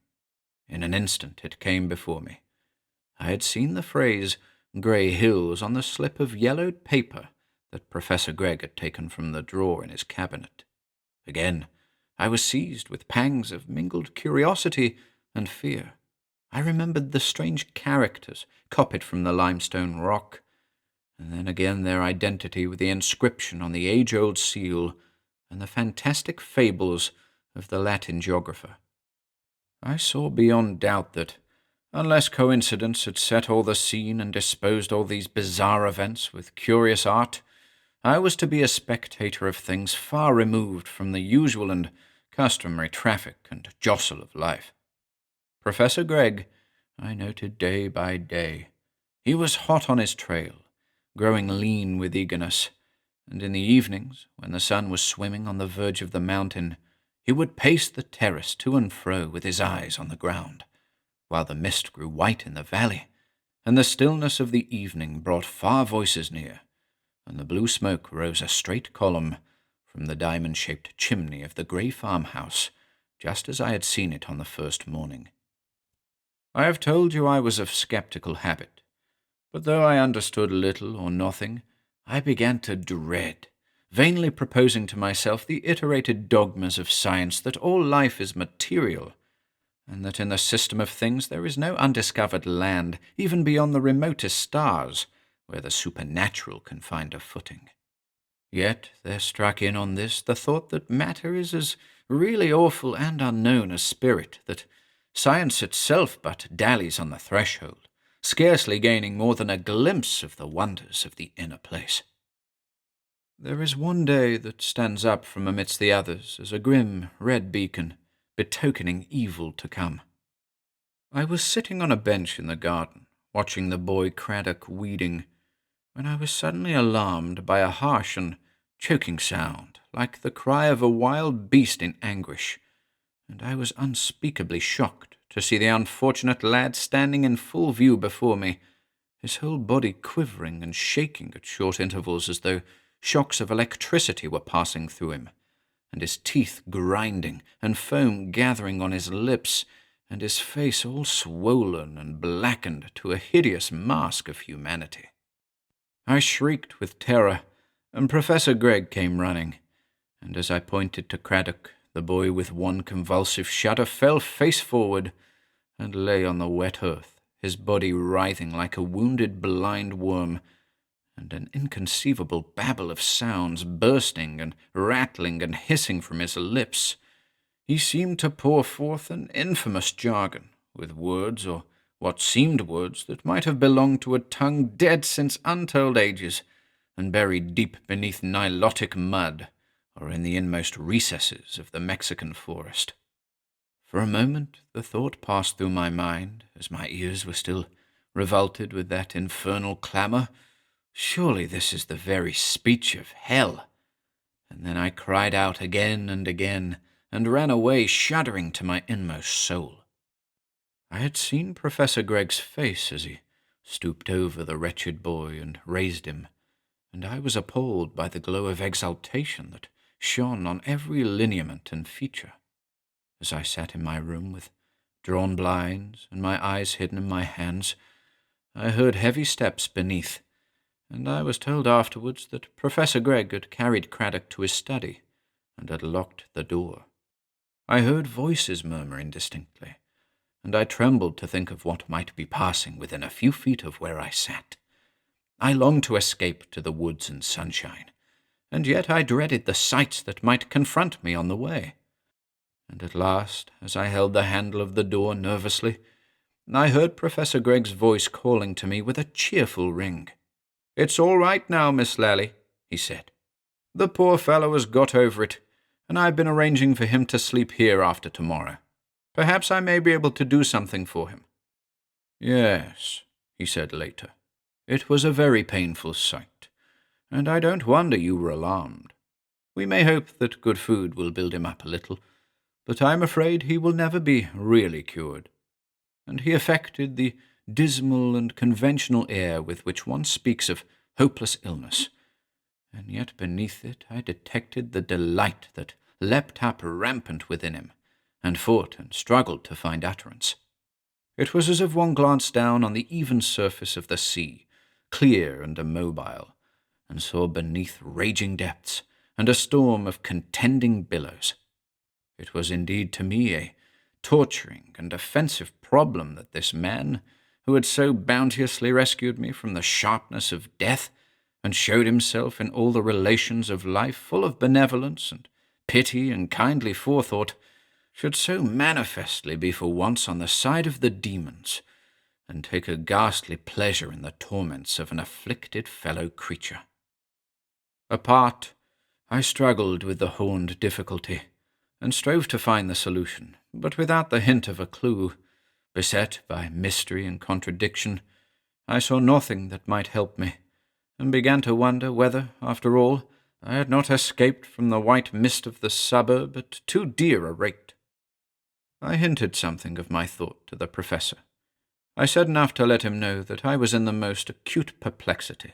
In an instant it came before me. I had seen the phrase "grey hills" on the slip of yellowed paper that Professor Gregg had taken from the drawer in his cabinet. Again, I was seized with pangs of mingled curiosity and fear. I remembered the strange characters copied from the limestone rock, and then again their identity with the inscription on the age-old seal and the fantastic fables of the Latin geographer. I saw beyond doubt that, unless coincidence had set all the scene and disposed all these bizarre events with curious art, I was to be a spectator of things far removed from the usual and customary traffic and jostle of life. Professor Gregg, I noted day by day. He was hot on his trail, growing lean with eagerness, and in the evenings, when the sun was swimming on the verge of the mountain, he would pace the terrace to and fro with his eyes on the ground, while the mist grew white in the valley, and the stillness of the evening brought far voices near, and the blue smoke rose a straight column from the diamond-shaped chimney of the grey farmhouse, just as I had seen it on the first morning. I have told you I was of sceptical habit, but though I understood little or nothing, I began to dread, vainly proposing to myself the iterated dogmas of science that all life is material, and that in the system of things there is no undiscovered land, even beyond the remotest stars, where the supernatural can find a footing. Yet there struck in on this the thought that matter is as really awful and unknown as spirit, that science itself but dallies on the threshold, scarcely gaining more than a glimpse of the wonders of the inner place. There is one day that stands up from amidst the others as a grim red beacon, betokening evil to come. I was sitting on a bench in the garden, watching the boy Craddock weeding, when I was suddenly alarmed by a harsh and choking sound, like the cry of a wild beast in anguish, and I was unspeakably shocked to see the unfortunate lad standing in full view before me, his whole body quivering and shaking at short intervals as though shocks of electricity were passing through him, and his teeth grinding and foam gathering on his lips, and his face all swollen and blackened to a hideous mask of humanity. I shrieked with terror, and Professor Gregg came running, and as I pointed to Craddock, the boy with one convulsive shudder fell face forward and lay on the wet earth, his body writhing like a wounded blind worm, and an inconceivable babble of sounds bursting and rattling and hissing from his lips. He seemed to pour forth an infamous jargon, with words, or what seemed words, that might have belonged to a tongue dead since untold ages, and buried deep beneath Nilotic mud, or in the inmost recesses of the Mexican forest. For a moment the thought passed through my mind, as my ears were still revolted with that infernal clamour, surely this is the very speech of hell. And then I cried out again and again, and ran away shuddering to my inmost soul. I had seen Professor Gregg's face as he stooped over the wretched boy and raised him, and I was appalled by the glow of exultation that shone on every lineament and feature. As I sat in my room with drawn blinds and my eyes hidden in my hands, I heard heavy steps beneath, and I was told afterwards that Professor Gregg had carried Craddock to his study and had locked the door. I heard voices murmur indistinctly, and I trembled to think of what might be passing within a few feet of where I sat. I longed to escape to the woods and sunshine, and yet I dreaded the sights that might confront me on the way. And at last, as I held the handle of the door nervously, I heard Professor Gregg's voice calling to me with a cheerful ring. "It's all right now, Miss Lally," he said. "The poor fellow has got over it, and I've been arranging for him to sleep here after tomorrow. Perhaps I may be able to do something for him." "Yes," he said later. "It was a very painful sight, and I don't wonder you were alarmed. We may hope that good food will build him up a little, but I'm afraid he will never be really cured." And he affected the dismal and conventional air with which one speaks of hopeless illness, and yet beneath it I detected the delight that leapt up rampant within him, and fought and struggled to find utterance. It was as if one glanced down on the even surface of the sea, clear and immobile, and saw beneath raging depths and a storm of contending billows. It was indeed to me a torturing and offensive problem that this man, who had so bounteously rescued me from the sharpness of death, and showed himself in all the relations of life full of benevolence and pity and kindly forethought, should so manifestly be for once on the side of the demons, and take a ghastly pleasure in the torments of an afflicted fellow creature. Apart, I struggled with the horned difficulty, and strove to find the solution, but without the hint of a clue. Beset by mystery and contradiction, I saw nothing that might help me, and began to wonder whether, after all, I had not escaped from the white mist of the suburb at too dear a rate. I hinted something of my thought to the Professor. I said enough to let him know that I was in the most acute perplexity,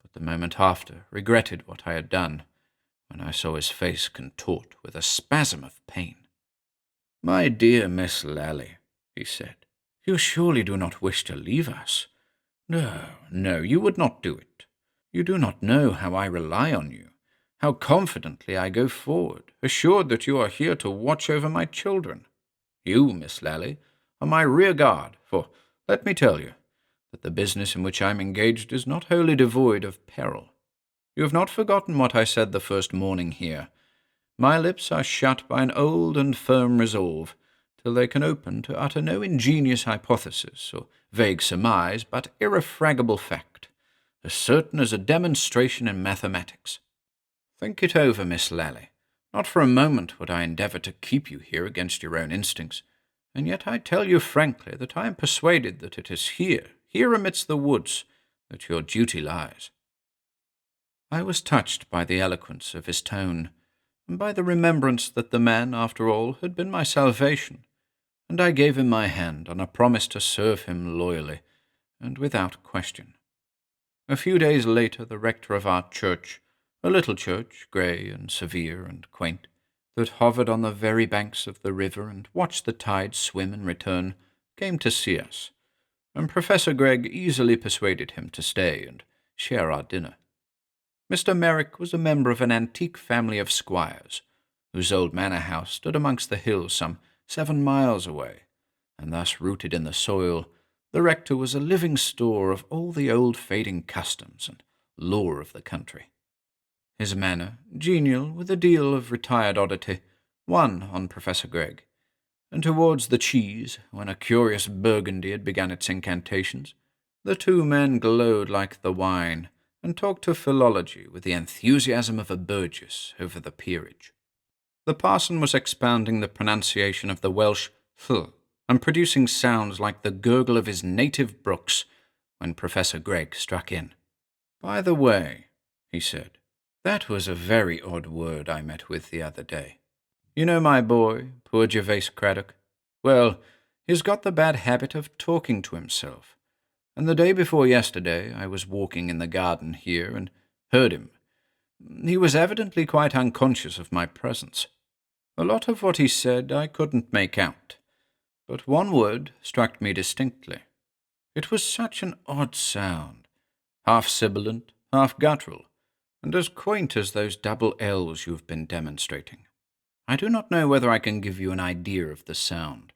but the moment after regretted what I had done, when I saw his face contort with a spasm of pain. "My dear Miss Lally," he said, "you surely do not wish to leave us? No, you would not do it. You do not know how I rely on you, how confidently I go forward, assured that you are here to watch over my children. You, Miss Lally, are my rear guard, for, let me tell you, that the business in which I am engaged is not wholly devoid of peril. You have not forgotten what I said the first morning here. My lips are shut by an old and firm resolve, till they can open to utter no ingenious hypothesis or vague surmise, but irrefragable fact, as certain as a demonstration in mathematics. Think it over, Miss Lally. Not for a moment would I endeavour to keep you here against your own instincts, and yet I tell you frankly that I am persuaded that it is here amidst the woods, that your duty lies." I was touched by the eloquence of his tone, and by the remembrance that the man, after all, had been my salvation, and I gave him my hand on a promise to serve him loyally, and without question. A few days later the rector of our church, a little church, grey and severe and quaint, that hovered on the very banks of the river and watched the tide swim and return, came to see us, and Professor Gregg easily persuaded him to stay and share our dinner. Mr. Merrick was a member of an antique family of squires, whose old manor house stood amongst the hills some 7 miles away, and thus rooted in the soil, the rector was a living store of all the old fading customs and lore of the country. His manner, genial with a deal of retired oddity, won on Professor Gregg, and towards the cheese, when a curious burgundy had begun its incantations, the two men glowed like the wine, and talked of philology with the enthusiasm of a burgess over the peerage. The parson was expounding the pronunciation of the Welsh th, and producing sounds like the gurgle of his native brooks, when Professor Gregg struck in. "By the way," he said, "that was a very odd word I met with the other day. You know my boy, poor Gervase Craddock? Well, he's got the bad habit of talking to himself, and the day before yesterday I was walking in the garden here and heard him. He was evidently quite unconscious of my presence. A lot of what he said I couldn't make out, but one word struck me distinctly. It was such an odd sound, half sibilant, half guttural, and as quaint as those double L's you have been demonstrating. I do not know whether I can give you an idea of the sound.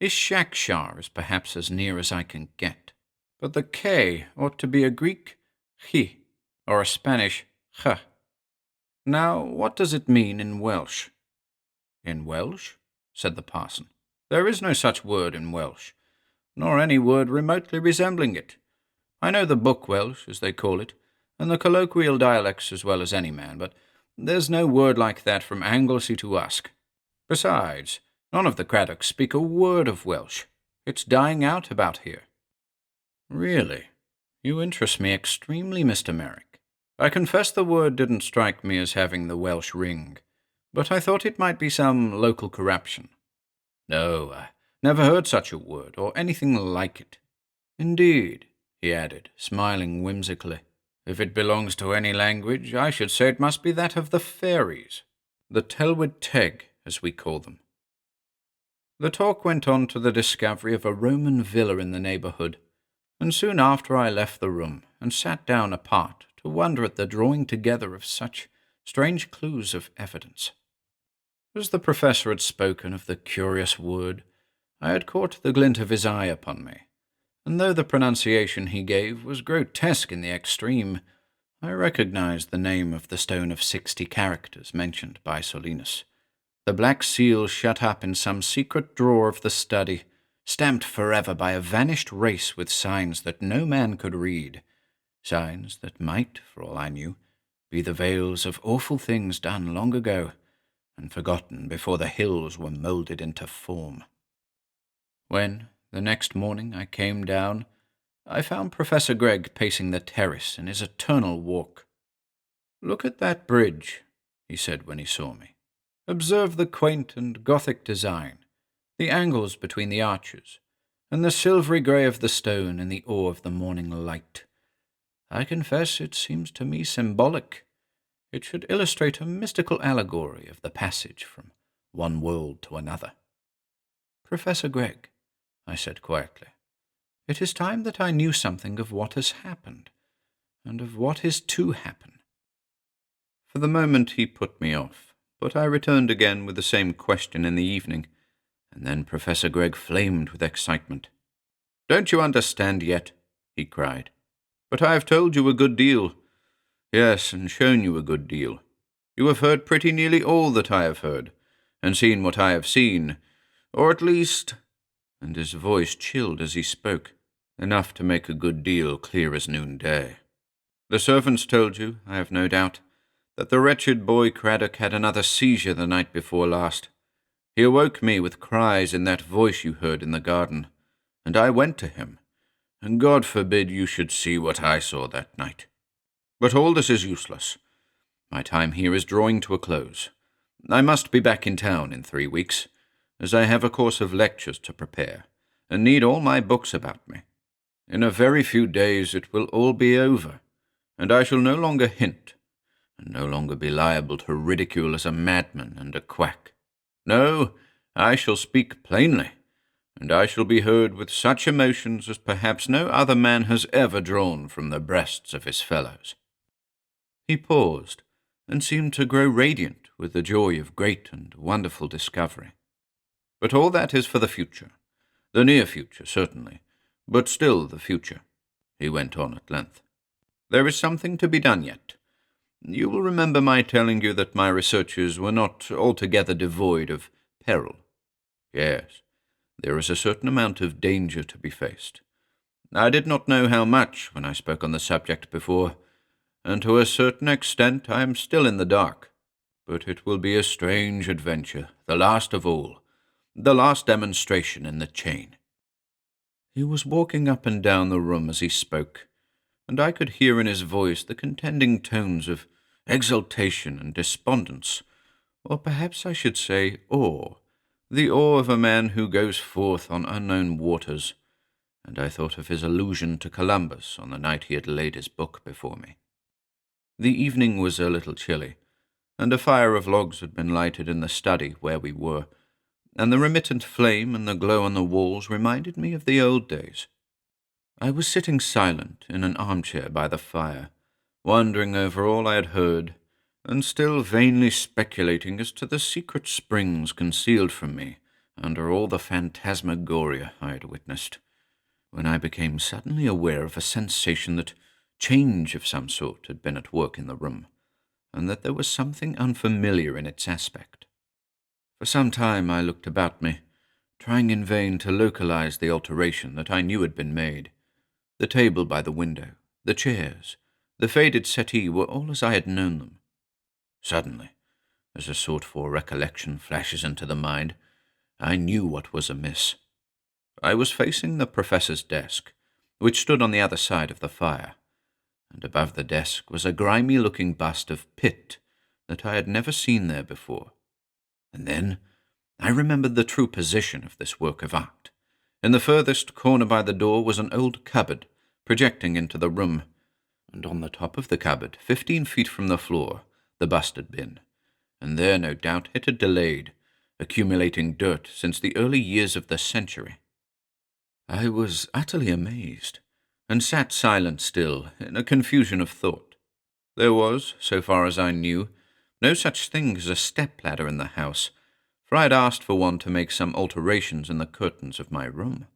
Ishakshar is perhaps as near as I can get, but the K ought to be a Greek chi, or a Spanish ch. Now, what does it mean in Welsh?" "In Welsh?" said the parson. "There is no such word in Welsh, nor any word remotely resembling it. I know the book Welsh, as they call it, and the colloquial dialects as well as any man, but there's no word like that from Anglesey to Usk. Besides, none of the Craddocks speak a word of Welsh. It's dying out about here." "Really? You interest me extremely, Mr. Merrick. I confess the word didn't strike me as having the Welsh ring, but I thought it might be some local corruption." "No, I never heard such a word, or anything like it. Indeed," he added, smiling whimsically, "if it belongs to any language, I should say it must be that of the fairies, the Tylwyth Teg, as we call them." The talk went on to the discovery of a Roman villa in the neighbourhood, and soon after I left the room and sat down apart to wonder at the drawing together of such strange clues of evidence. As the Professor had spoken of the curious word, I had caught the glint of his eye upon me, and though the pronunciation he gave was grotesque in the extreme, I recognized the name of the stone of 60 characters mentioned by Solinus, the black seal shut up in some secret drawer of the study, stamped forever by a vanished race with signs that no man could read, signs that might, for all I knew, be the veils of awful things done long ago, and forgotten before the hills were moulded into form. When, the next morning, I came down, I found Professor Gregg pacing the terrace in his eternal walk. "Look at that bridge," he said when he saw me. "Observe the quaint and Gothic design, the angles between the arches, and the silvery grey of the stone in the awe of the morning light. I confess it seems to me symbolic. It should illustrate a mystical allegory of the passage from one world to another." "Professor Gregg," I said quietly, "it is time that I knew something of what has happened, and of what is to happen." For the moment he put me off, but I returned again with the same question in the evening, and then Professor Gregg flamed with excitement. "Don't you understand yet?" he cried. "But I have told you a good deal. Yes, and shown you a good deal. You have heard pretty nearly all that I have heard, and seen what I have seen, or at least—" and his voice chilled as he spoke, "enough to make a good deal clear as noonday. The servants told you, I have no doubt, that the wretched boy Craddock had another seizure the night before last. He awoke me with cries in that voice you heard in the garden, and I went to him, and God forbid you should see what I saw that night. But all this is useless. My time here is drawing to a close. I must be back in town in 3 weeks, as I have a course of lectures to prepare, and need all my books about me. In a very few days it will all be over, and I shall no longer hint, and no longer be liable to ridicule as a madman and a quack. No, I shall speak plainly, and I shall be heard with such emotions as perhaps no other man has ever drawn from the breasts of his fellows." He paused, and seemed to grow radiant with the joy of great and wonderful discovery. "But all that is for the future. The near future, certainly, but still the future," he went on at length. "There is something to be done yet. You will remember my telling you that my researches were not altogether devoid of peril. Yes, there is a certain amount of danger to be faced. I did not know how much when I spoke on the subject before, and to a certain extent I am still in the dark. But it will be a strange adventure, the last of all, the last demonstration in the chain." He was walking up and down the room as he spoke, and I could hear in his voice the contending tones of exultation and despondence, or perhaps I should say awe, the awe of a man who goes forth on unknown waters, and I thought of his allusion to Columbus on the night he had laid his book before me. The evening was a little chilly, and a fire of logs had been lighted in the study where we were, and the remittent flame and the glow on the walls reminded me of the old days. I was sitting silent in an armchair by the fire, wondering over all I had heard, and still vainly speculating as to the secret springs concealed from me under all the phantasmagoria I had witnessed, when I became suddenly aware of a sensation that change of some sort had been at work in the room, and that there was something unfamiliar in its aspect. For some time I looked about me, trying in vain to localize the alteration that I knew had been made. The table by the window, the chairs, the faded settee were all as I had known them. Suddenly, as a sought-for recollection flashes into the mind, I knew what was amiss. I was facing the professor's desk, which stood on the other side of the fire, and above the desk was a grimy-looking bust of Pitt that I had never seen there before. And then I remembered the true position of this work of art. In the furthest corner by the door was an old cupboard projecting into the room, and on the top of the cupboard, 15 feet from the floor, the bust had been, and there, no doubt, it had delayed, accumulating dirt since the early years of the century. I was utterly amazed, and sat silent still, in a confusion of thought. There was, so far as I knew, no such thing as a step-ladder in the house, for I had asked for one to make some alterations in the curtains of my room,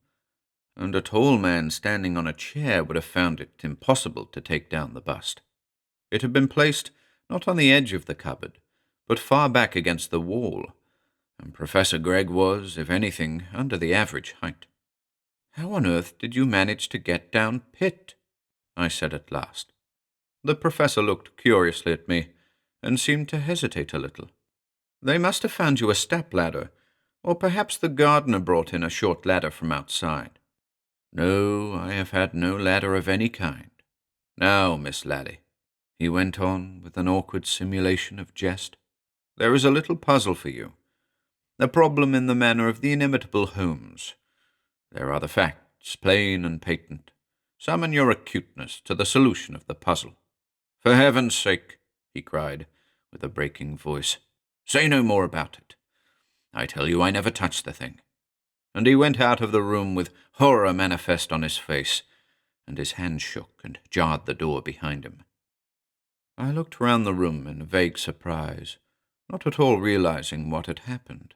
and a tall man standing on a chair would have found it impossible to take down the bust. It had been placed not on the edge of the cupboard, but far back against the wall, and Professor Gregg was, if anything, under the average height. "How on earth did you manage to get down Pitt?" I said at last. The professor looked curiously at me, and seemed to hesitate a little. They must have found you a step-ladder, or perhaps the gardener brought in a short ladder from outside. No, I have had no ladder of any kind. Now, Miss Laddie," he went on with an awkward simulation of jest, "there is a little puzzle for you. A problem in the manner of the inimitable Holmes. There are the facts, plain and patent. Summon your acuteness to the solution of the puzzle. For heaven's sake," he cried, with a breaking voice, "say no more about it. I tell you I never touched the thing." And he went out of the room with horror manifest on his face, and his hand shook and jarred the door behind him. I looked round the room in vague surprise, not at all realizing what had happened,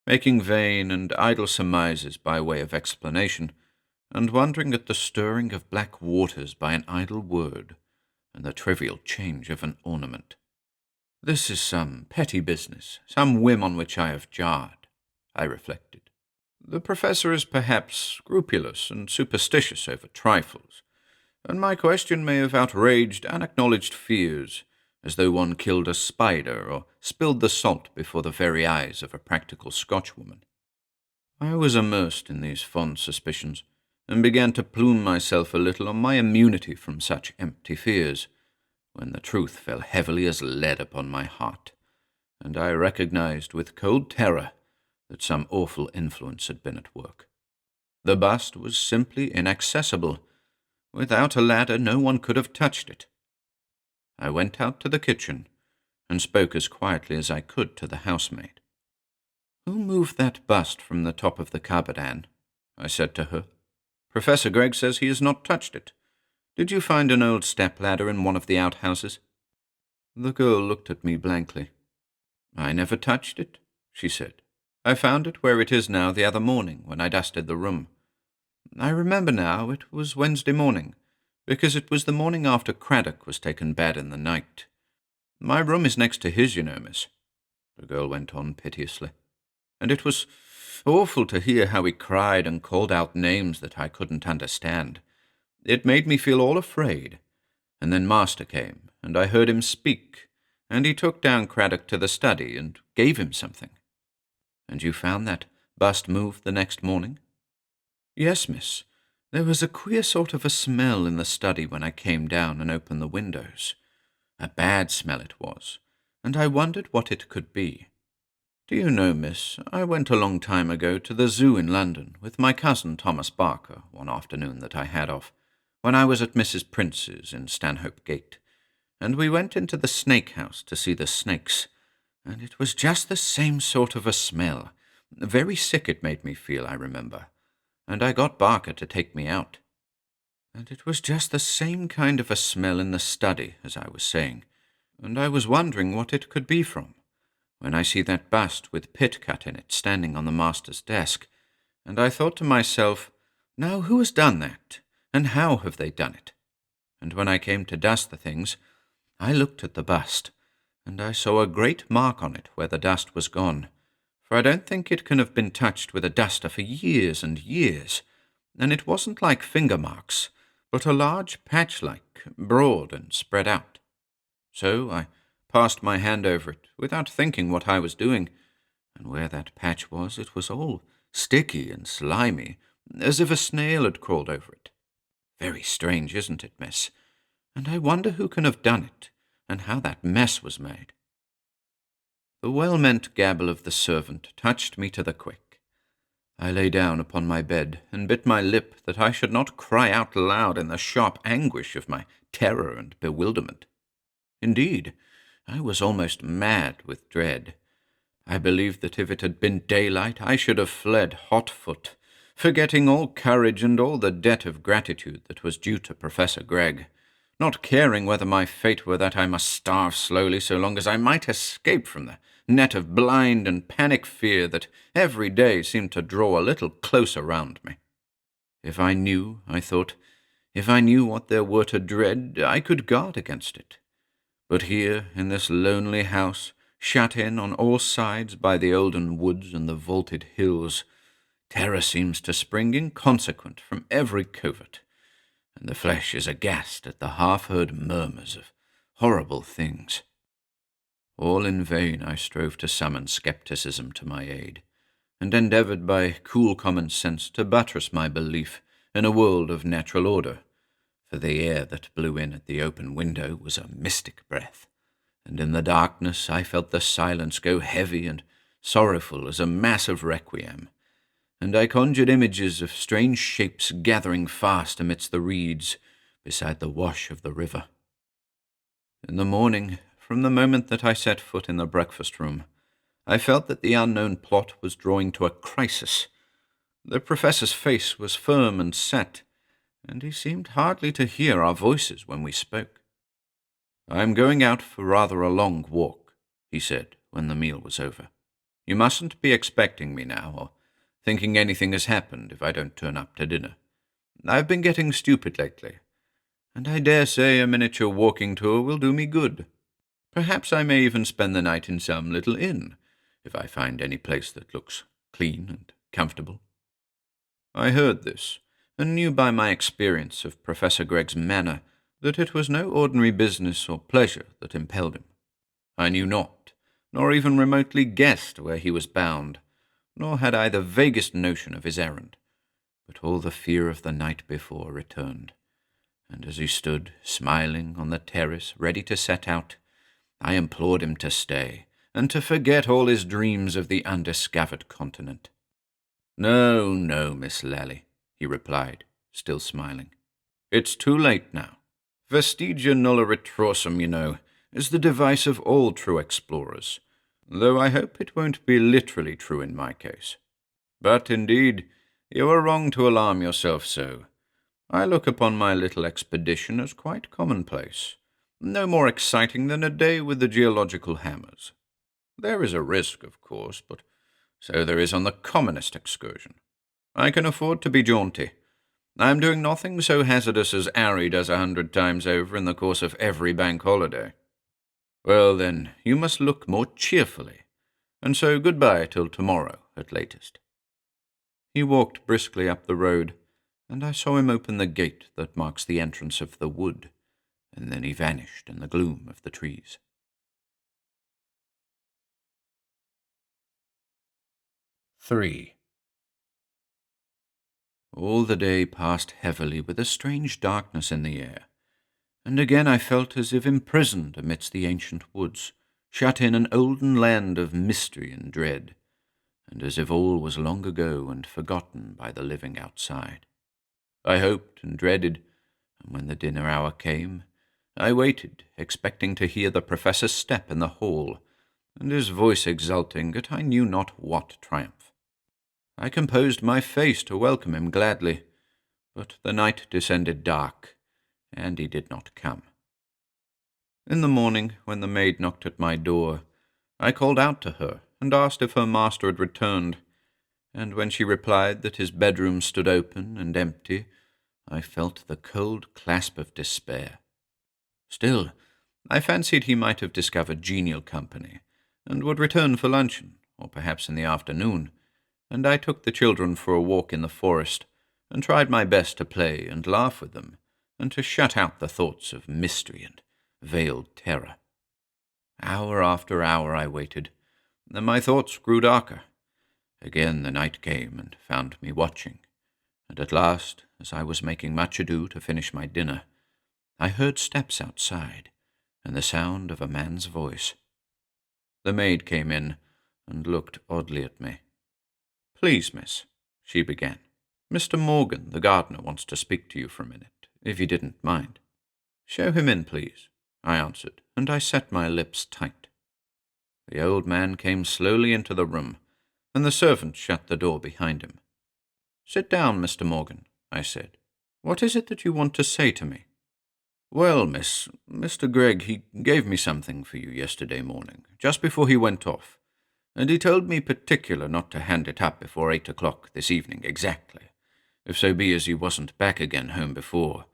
making vain and idle surmises by way of explanation, and wondering at the stirring of black waters by an idle word, and the trivial change of an ornament. This is some petty business, some whim on which I have jarred, I reflected. The professor is perhaps scrupulous and superstitious over trifles, and my question may have outraged unacknowledged fears, as though one killed a spider or spilled the salt before the very eyes of a practical Scotchwoman. I was immersed in these fond suspicions, and began to plume myself a little on my immunity from such empty fears, when the truth fell heavily as lead upon my heart, and I recognized with cold terror that some awful influence had been at work. The bust was simply inaccessible. Without a ladder, no one could have touched it. I went out to the kitchen, and spoke as quietly as I could to the housemaid. "Who moved that bust from the top of the cupboard, Anne?" I said to her. "Professor Gregg says he has not touched it. Did you find an old step-ladder in one of the outhouses?" The girl looked at me blankly. "I never touched it," she said. "I found it where it is now the other morning when I dusted the room. I remember now it was Wednesday morning, because it was the morning after Craddock was taken bad in the night. My room is next to his, you know, miss," the girl went on piteously. "And it was awful to hear how he cried and called out names that I couldn't understand. It made me feel all afraid. And then Master came, and I heard him speak, and he took down Craddock to the study and gave him something." "And you found that bust moved the next morning?" "Yes, miss. There was a queer sort of a smell in the study when I came down and opened the windows. A bad smell it was, and I wondered what it could be. Do you know, miss, I went a long time ago to the zoo in London with my cousin Thomas Barker one afternoon that I had off, when I was at Mrs. Prince's in Stanhope Gate, and we went into the snake house to see the snakes, and it was just the same sort of a smell. Very sick it made me feel, I remember, and I got Barker to take me out. And it was just the same kind of a smell in the study, as I was saying, and I was wondering what it could be from, when I see that bust with Pitt cut in it standing on the master's desk, and I thought to myself, now who has done that, and how have they done it? And when I came to dust the things, I looked at the bust, and I saw a great mark on it where the dust was gone, for I don't think it can have been touched with a duster for years and years, and it wasn't like finger marks, but a large patch-like, broad and spread out. So I passed my hand over it, without thinking what I was doing, and where that patch was, it was all sticky and slimy, as if a snail had crawled over it. Very strange, isn't it, miss? And I wonder who can have done it, and how that mess was made." The well-meant gabble of the servant touched me to the quick. I lay down upon my bed and bit my lip that I should not cry out loud in the sharp anguish of my terror and bewilderment. Indeed, I was almost mad with dread. I believed that if it had been daylight I should have fled hot-foot, forgetting all courage and all the debt of gratitude that was due to Professor Gregg, not caring whether my fate were that I must starve slowly so long as I might escape from the net of blind and panic fear that every day seemed to draw a little closer round me. If I knew, I thought, if I knew what there were to dread, I could guard against it. But here, in this lonely house, shut in on all sides by the olden woods and the vaulted hills, terror seems to spring inconsequent from every covert, and the flesh is aghast at the half-heard murmurs of horrible things. All in vain I strove to summon skepticism to my aid, and endeavoured by cool common sense to buttress my belief in a world of natural order, for the air that blew in at the open window was a mystic breath, and in the darkness I felt the silence go heavy and sorrowful as a massive requiem, and I conjured images of strange shapes gathering fast amidst the reeds beside the wash of the river. In the morning, from the moment that I set foot in the breakfast room, I felt that the unknown plot was drawing to a crisis. The professor's face was firm and set, and he seemed hardly to hear our voices when we spoke. "I am going out for rather a long walk," he said when the meal was over. "You mustn't be expecting me now, or thinking anything has happened if I don't turn up to dinner. I've been getting stupid lately, and I dare say a miniature walking tour will do me good. Perhaps I may even spend the night in some little inn, if I find any place that looks clean and comfortable." I heard this, and knew by my experience of Professor Gregg's manner that it was no ordinary business or pleasure that impelled him. I knew not, nor even remotely guessed where he was bound, nor had I the vaguest notion of his errand, but all the fear of the night before returned, and as he stood, smiling, on the terrace, ready to set out, I implored him to stay, and to forget all his dreams of the undiscovered continent. "No, no, Miss Lally," he replied, still smiling. "It's too late now. Vestigia nulla retrorsum, you know, is the device of all true explorers, though I hope it won't be literally true in my case. But, indeed, you are wrong to alarm yourself so. I look upon my little expedition as quite commonplace, no more exciting than a day with the geological hammers. There is a risk, of course, but so there is on the commonest excursion. I can afford to be jaunty. I am doing nothing so hazardous as Harry does 100 times over in the course of every bank holiday. Well, then, you must look more cheerfully, and so goodbye till tomorrow at latest." He walked briskly up the road, and I saw him open the gate that marks the entrance of the wood, and then he vanished in the gloom of the trees. 3. All the day passed heavily with a strange darkness in the air, and again I felt as if imprisoned amidst the ancient woods, shut in an olden land of mystery and dread, and as if all was long ago and forgotten by the living outside. I hoped and dreaded, and when the dinner hour came, I waited, expecting to hear the professor's step in the hall, and his voice exulting at I knew not what triumph. I composed my face to welcome him gladly, but the night descended dark, and he did not come. In the morning, when the maid knocked at my door, I called out to her and asked if her master had returned, and when she replied that his bedroom stood open and empty, I felt the cold clasp of despair. Still, I fancied he might have discovered genial company, and would return for luncheon, or perhaps in the afternoon, and I took the children for a walk in the forest, and tried my best to play and laugh with them, and to shut out the thoughts of mystery and veiled terror. Hour after hour I waited, and my thoughts grew darker. Again the night came and found me watching, and at last, as I was making much ado to finish my dinner, I heard steps outside, and the sound of a man's voice. The maid came in, and looked oddly at me. "Please, miss," she began, "Mr. Morgan, the gardener, wants to speak to you for a minute, if you didn't mind." "Show him in, please," I answered, and I set my lips tight. The old man came slowly into the room, and the servant shut the door behind him. "Sit down, Mr. Morgan," I said. "What is it that you want to say to me?" "Well, miss, Mr. Gregg, he gave me something for you yesterday morning, just before he went off, and he told me particular not to hand it up before 8 o'clock this evening exactly, if so be as he wasn't back again home before,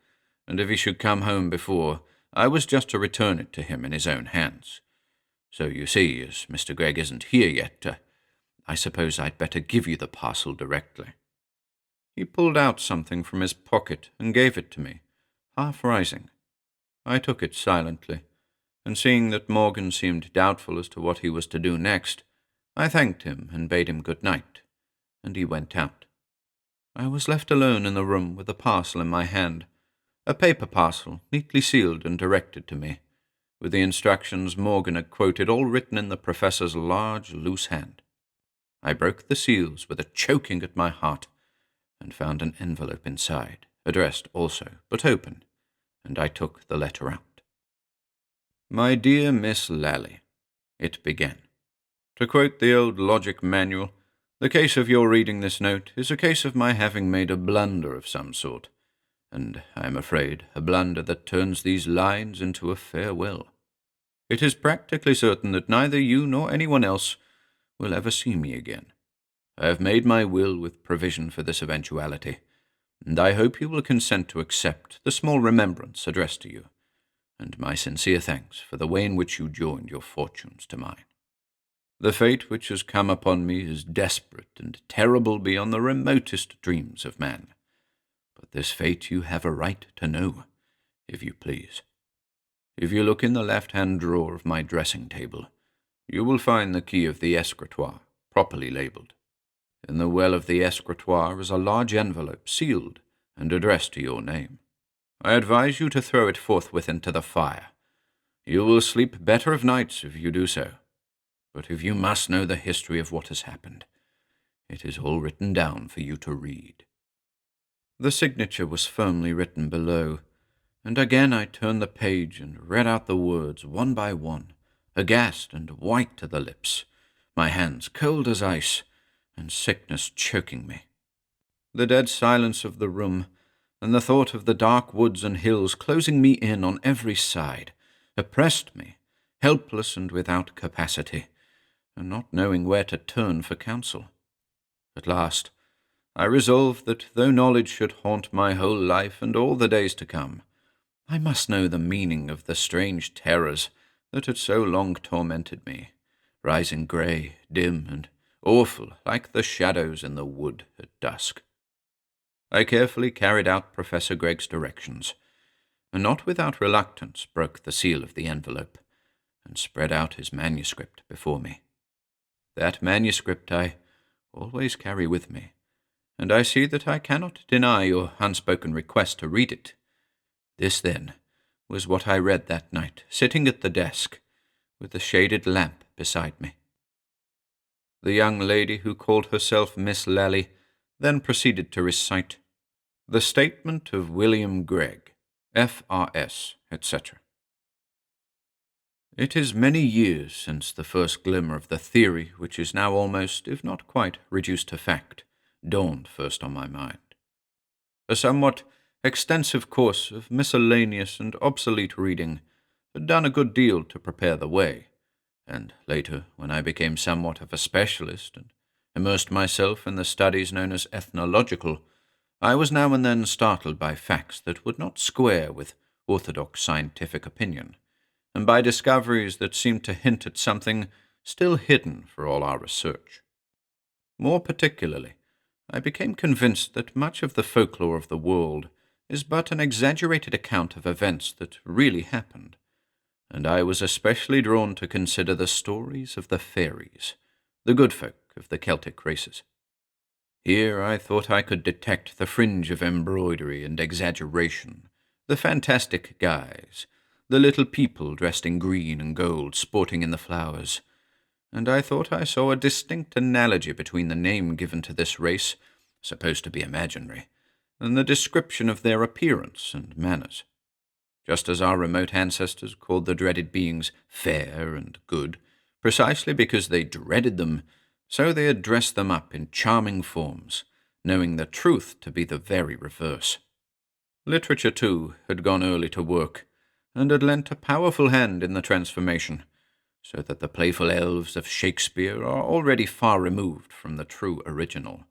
and if he should come home before, I was just to return it to him in his own hands. So you see, as Mr. Gregg isn't here yet, I suppose I'd better give you the parcel directly." He pulled out something from his pocket and gave it to me, half rising. I took it silently, and seeing that Morgan seemed doubtful as to what he was to do next, I thanked him and bade him good night, and he went out. I was left alone in the room with a parcel in my hand, a paper parcel neatly sealed and directed to me, with the instructions Morgan had quoted all written in the Professor's large, loose hand. I broke the seals with a choking at my heart, and found an envelope inside, addressed also, but open, and I took the letter out. My dear Miss Lally, it began. To quote the old logic manual, the case of your reading this note is a case of my having made a blunder of some sort, and, I am afraid, a blunder that turns these lines into a farewell. It is practically certain that neither you nor anyone else will ever see me again. I have made my will with provision for this eventuality, and I hope you will consent to accept the small remembrance addressed to you, and my sincere thanks for the way in which you joined your fortunes to mine. The fate which has come upon me is desperate and terrible beyond the remotest dreams of man. But this fate you have a right to know, if you please. If you look in the left-hand drawer of my dressing-table, you will find the key of the escritoire, properly labelled. In the well of the escritoire is a large envelope, sealed and addressed to your name. I advise you to throw it forthwith into the fire. You will sleep better of nights if you do so. But if you must know the history of what has happened, it is all written down for you to read. The signature was firmly written below, and again I turned the page and read out the words one by one, aghast and white to the lips, my hands cold as ice, and sickness choking me. The dead silence of the room, and the thought of the dark woods and hills closing me in on every side, oppressed me, helpless and without capacity, and not knowing where to turn for counsel. At last, I resolved that though knowledge should haunt my whole life and all the days to come, I must know the meaning of the strange terrors that had so long tormented me, rising grey, dim, and awful like the shadows in the wood at dusk. I carefully carried out Professor Gregg's directions, and not without reluctance broke the seal of the envelope, and spread out his manuscript before me. That manuscript I always carry with me, and I see that I cannot deny your unspoken request to read it. This, then, was what I read that night, sitting at the desk, with the shaded lamp beside me. The young lady who called herself Miss Lally then proceeded to recite the statement of William Gregg, F.R.S., etc. It is many years since the first glimmer of the theory, which is now almost, if not quite, reduced to fact, dawned first on my mind. A somewhat extensive course of miscellaneous and obsolete reading had done a good deal to prepare the way, and later, when I became somewhat of a specialist and immersed myself in the studies known as ethnological, I was now and then startled by facts that would not square with orthodox scientific opinion, and by discoveries that seemed to hint at something still hidden for all our research. More particularly, I became convinced that much of the folklore of the world is but an exaggerated account of events that really happened, and I was especially drawn to consider the stories of the fairies, the good folk of the Celtic races. Here I thought I could detect the fringe of embroidery and exaggeration, the fantastic guise, the little people dressed in green and gold sporting in the flowers, and I thought I saw a distinct analogy between the name given to this race, supposed to be imaginary, and the description of their appearance and manners. Just as our remote ancestors called the dreaded beings fair and good, precisely because they dreaded them, so they had dressed them up in charming forms, knowing the truth to be the very reverse. Literature, too, had gone early to work, and had lent a powerful hand in the transformation, so that the playful elves of Shakespeare are already far removed from the true original,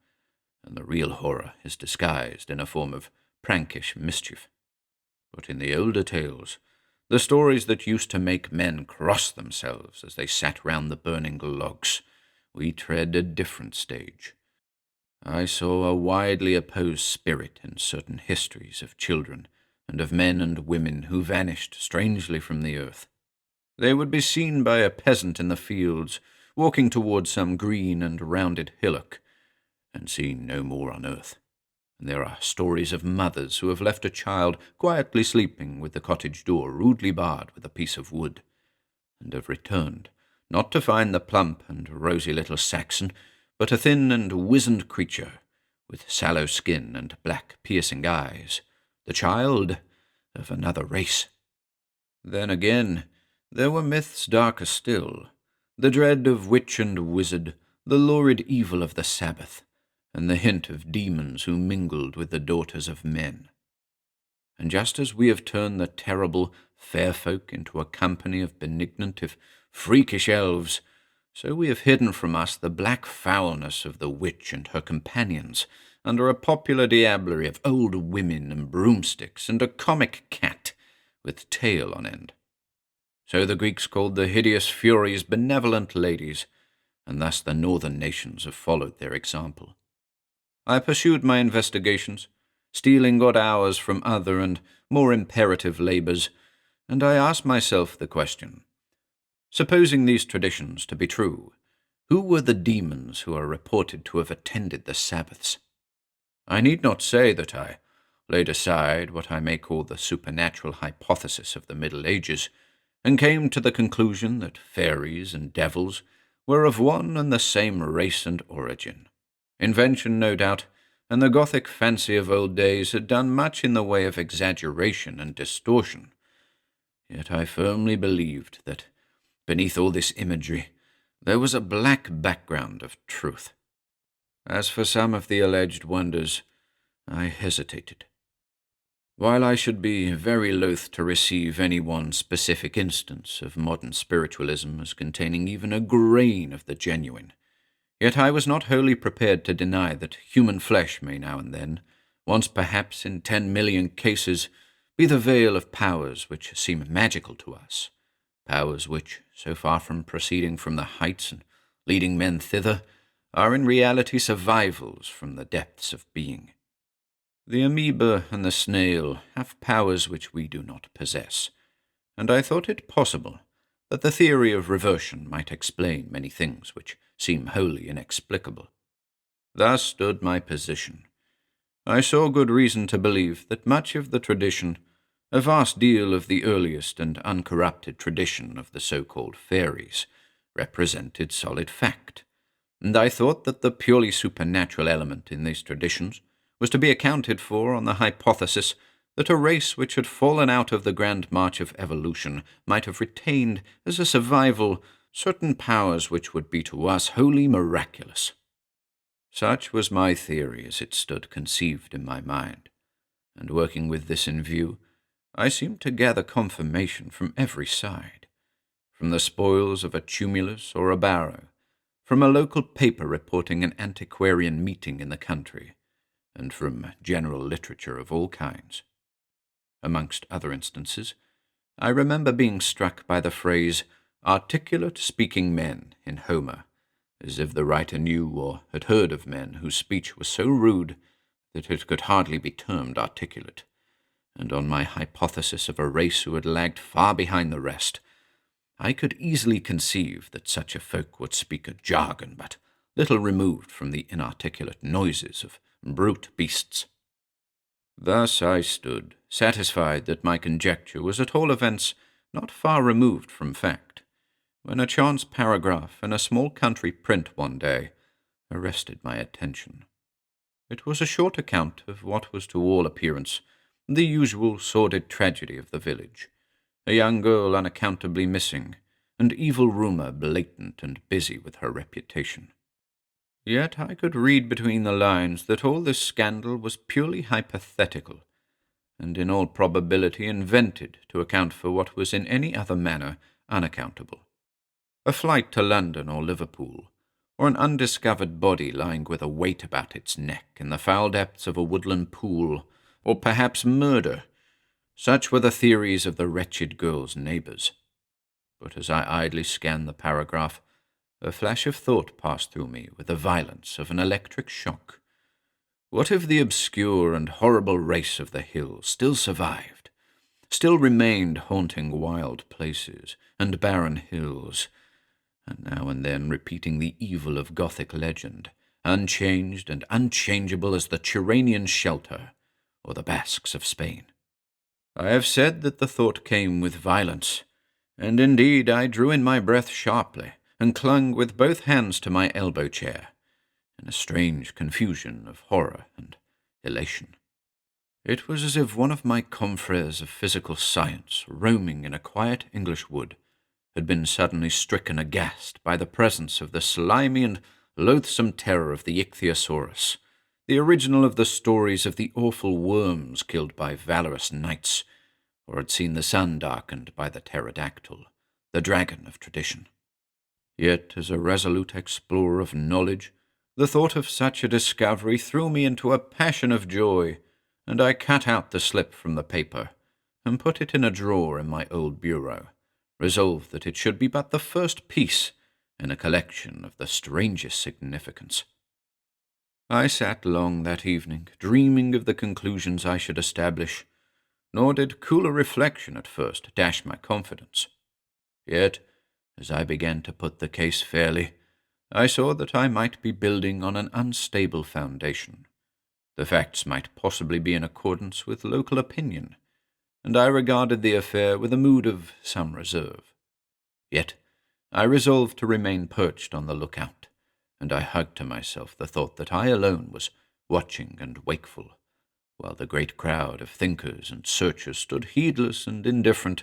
and the real horror is disguised in a form of prankish mischief. But in the older tales, the stories that used to make men cross themselves as they sat round the burning logs, we tread a different stage. I saw a widely opposed spirit in certain histories of children and of men and women who vanished strangely from the earth. They would be seen by a peasant in the fields, walking towards some green and rounded hillock, and seen no more on earth. And there are stories of mothers who have left a child quietly sleeping with the cottage door rudely barred with a piece of wood, and have returned, not to find the plump and rosy little Saxon, but a thin and wizened creature, with sallow skin and black piercing eyes, the child of another race. Then again, there were myths darker still, the dread of witch and wizard, the lurid evil of the Sabbath, and the hint of demons who mingled with the daughters of men. And just as we have turned the terrible fair folk into a company of benignant if freakish elves, so we have hidden from us the black foulness of the witch and her companions under a popular diablerie of old women and broomsticks and a comic cat with tail on end. So the Greeks called the hideous furies benevolent ladies, and thus the northern nations have followed their example. I pursued my investigations, stealing odd hours from other and more imperative labours, and I asked myself the question, supposing these traditions to be true, who were the demons who are reported to have attended the Sabbaths? I need not say that I laid aside what I may call the supernatural hypothesis of the Middle Ages, and came to the conclusion that fairies and devils were of one and the same race and origin. Invention, no doubt, and the Gothic fancy of old days had done much in the way of exaggeration and distortion. Yet I firmly believed that beneath all this imagery there was a black background of truth. As for some of the alleged wonders, I hesitated. While I should be very loath to receive any one specific instance of modern spiritualism as containing even a grain of the genuine, yet I was not wholly prepared to deny that human flesh may now and then, once perhaps in 10 million cases, be the veil of powers which seem magical to us, powers which, so far from proceeding from the heights and leading men thither, are in reality survivals from the depths of being. The amoeba and the snail have powers which we do not possess, and I thought it possible that the theory of reversion might explain many things which seem wholly inexplicable. Thus stood my position. I saw good reason to believe that much of the tradition, a vast deal of the earliest and uncorrupted tradition of the so-called fairies, represented solid fact, and I thought that the purely supernatural element in these traditions was to be accounted for on the hypothesis that a race which had fallen out of the grand march of evolution might have retained as a survival certain powers which would be to us wholly miraculous. Such was my theory as it stood conceived in my mind, and working with this in view, I seemed to gather confirmation from every side, from the spoils of a tumulus or a barrow, from a local paper reporting an antiquarian meeting in the country, and from general literature of all kinds. Amongst other instances, I remember being struck by the phrase articulate speaking men in Homer, as if the writer knew or had heard of men whose speech was so rude that it could hardly be termed articulate, and on my hypothesis of a race who had lagged far behind the rest, I could easily conceive that such a folk would speak a jargon but little removed from the inarticulate noises of brute beasts. Thus I stood, satisfied that my conjecture was at all events not far removed from fact, when a chance paragraph in a small country print one day arrested my attention. It was a short account of what was to all appearance the usual sordid tragedy of the village, a young girl unaccountably missing, and evil rumour blatant and busy with her reputation. Yet I could read between the lines that all this scandal was purely hypothetical, and in all probability invented to account for what was in any other manner unaccountable. A flight to London or Liverpool, or an undiscovered body lying with a weight about its neck in the foul depths of a woodland pool, or perhaps murder. Such were the theories of the wretched girl's neighbours. But as I idly scanned the paragraph, a flash of thought passed through me with the violence of an electric shock. What if the obscure and horrible race of the hills still survived, still remained haunting wild places and barren hills, and now and then repeating the evil of Gothic legend, unchanged and unchangeable as the Turanian shelter or the Basques of Spain. I have said that the thought came with violence, and indeed I drew in my breath sharply and clung with both hands to my elbow chair, in a strange confusion of horror and elation. It was as if one of my confreres of physical science, roaming in a quiet English wood, had been suddenly stricken aghast by the presence of the slimy and loathsome terror of the ichthyosaurus, the original of the stories of the awful worms killed by valorous knights, or had seen the sun darkened by the pterodactyl, the dragon of tradition. Yet, as a resolute explorer of knowledge, the thought of such a discovery threw me into a passion of joy, and I cut out the slip from the paper and put it in a drawer in my old bureau, resolved that it should be but the first piece in a collection of the strangest significance. I sat long that evening, dreaming of the conclusions I should establish, nor did cooler reflection at first dash my confidence. Yet, as I began to put the case fairly, I saw that I might be building on an unstable foundation. The facts might possibly be in accordance with local opinion, and I regarded the affair with a mood of some reserve. Yet I resolved to remain perched on the lookout, and I hugged to myself the thought that I alone was watching and wakeful, while the great crowd of thinkers and searchers stood heedless and indifferent,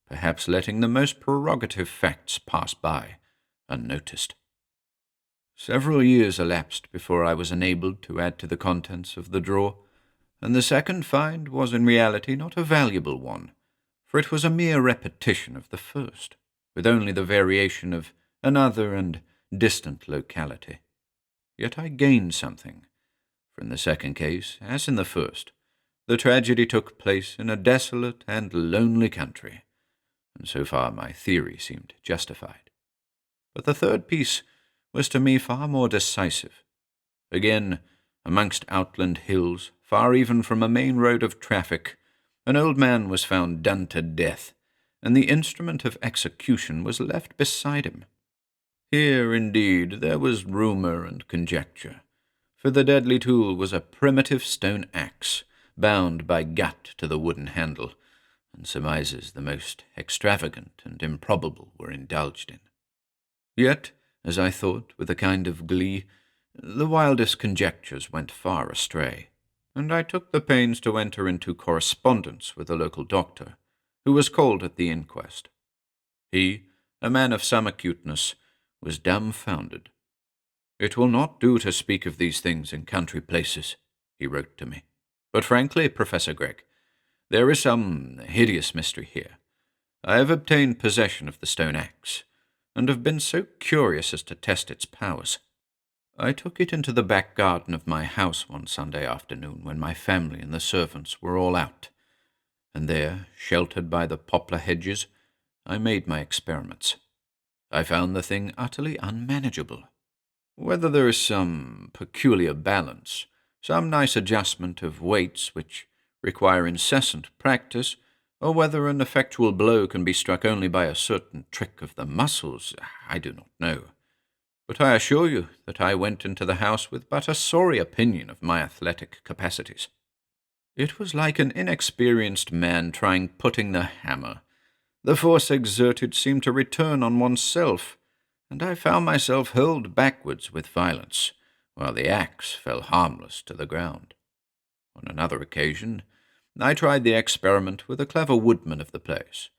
perhaps letting the most prerogative facts pass by unnoticed. Several years elapsed before I was enabled to add to the contents of the drawer, and the second find was in reality not a valuable one, for it was a mere repetition of the first, with only the variation of another and distant locality. Yet I gained something, for in the second case, as in the first, the tragedy took place in a desolate and lonely country, and so far my theory seemed justified. But the third piece was to me far more decisive. Again, amongst outland hills, far even from a main road of traffic, an old man was found done to death, and the instrument of execution was left beside him. Here, indeed, there was rumour and conjecture, for the deadly tool was a primitive stone axe, bound by gut to the wooden handle, and surmises the most extravagant and improbable were indulged in. Yet, as I thought with a kind of glee, the wildest conjectures went far astray, and I took the pains to enter into correspondence with a local doctor, who was called at the inquest. He, a man of some acuteness, was dumbfounded. "It will not do to speak of these things in country places," he wrote to me. "But frankly, Professor Gregg, there is some hideous mystery here. I have obtained possession of the stone axe, and have been so curious as to test its powers. I took it into the back garden of my house one Sunday afternoon when my family and the servants were all out, and there, sheltered by the poplar hedges, I made my experiments. I found the thing utterly unmanageable. Whether there is some peculiar balance, some nice adjustment of weights which require incessant practice, or whether an effectual blow can be struck only by a certain trick of the muscles, I do not know. But I assure you that I went into the house with but a sorry opinion of my athletic capacities. It was like an inexperienced man putting the hammer. The force exerted seemed to return on oneself, and I found myself hurled backwards with violence, while the axe fell harmless to the ground. On another occasion, I tried the experiment with a clever woodman of the place,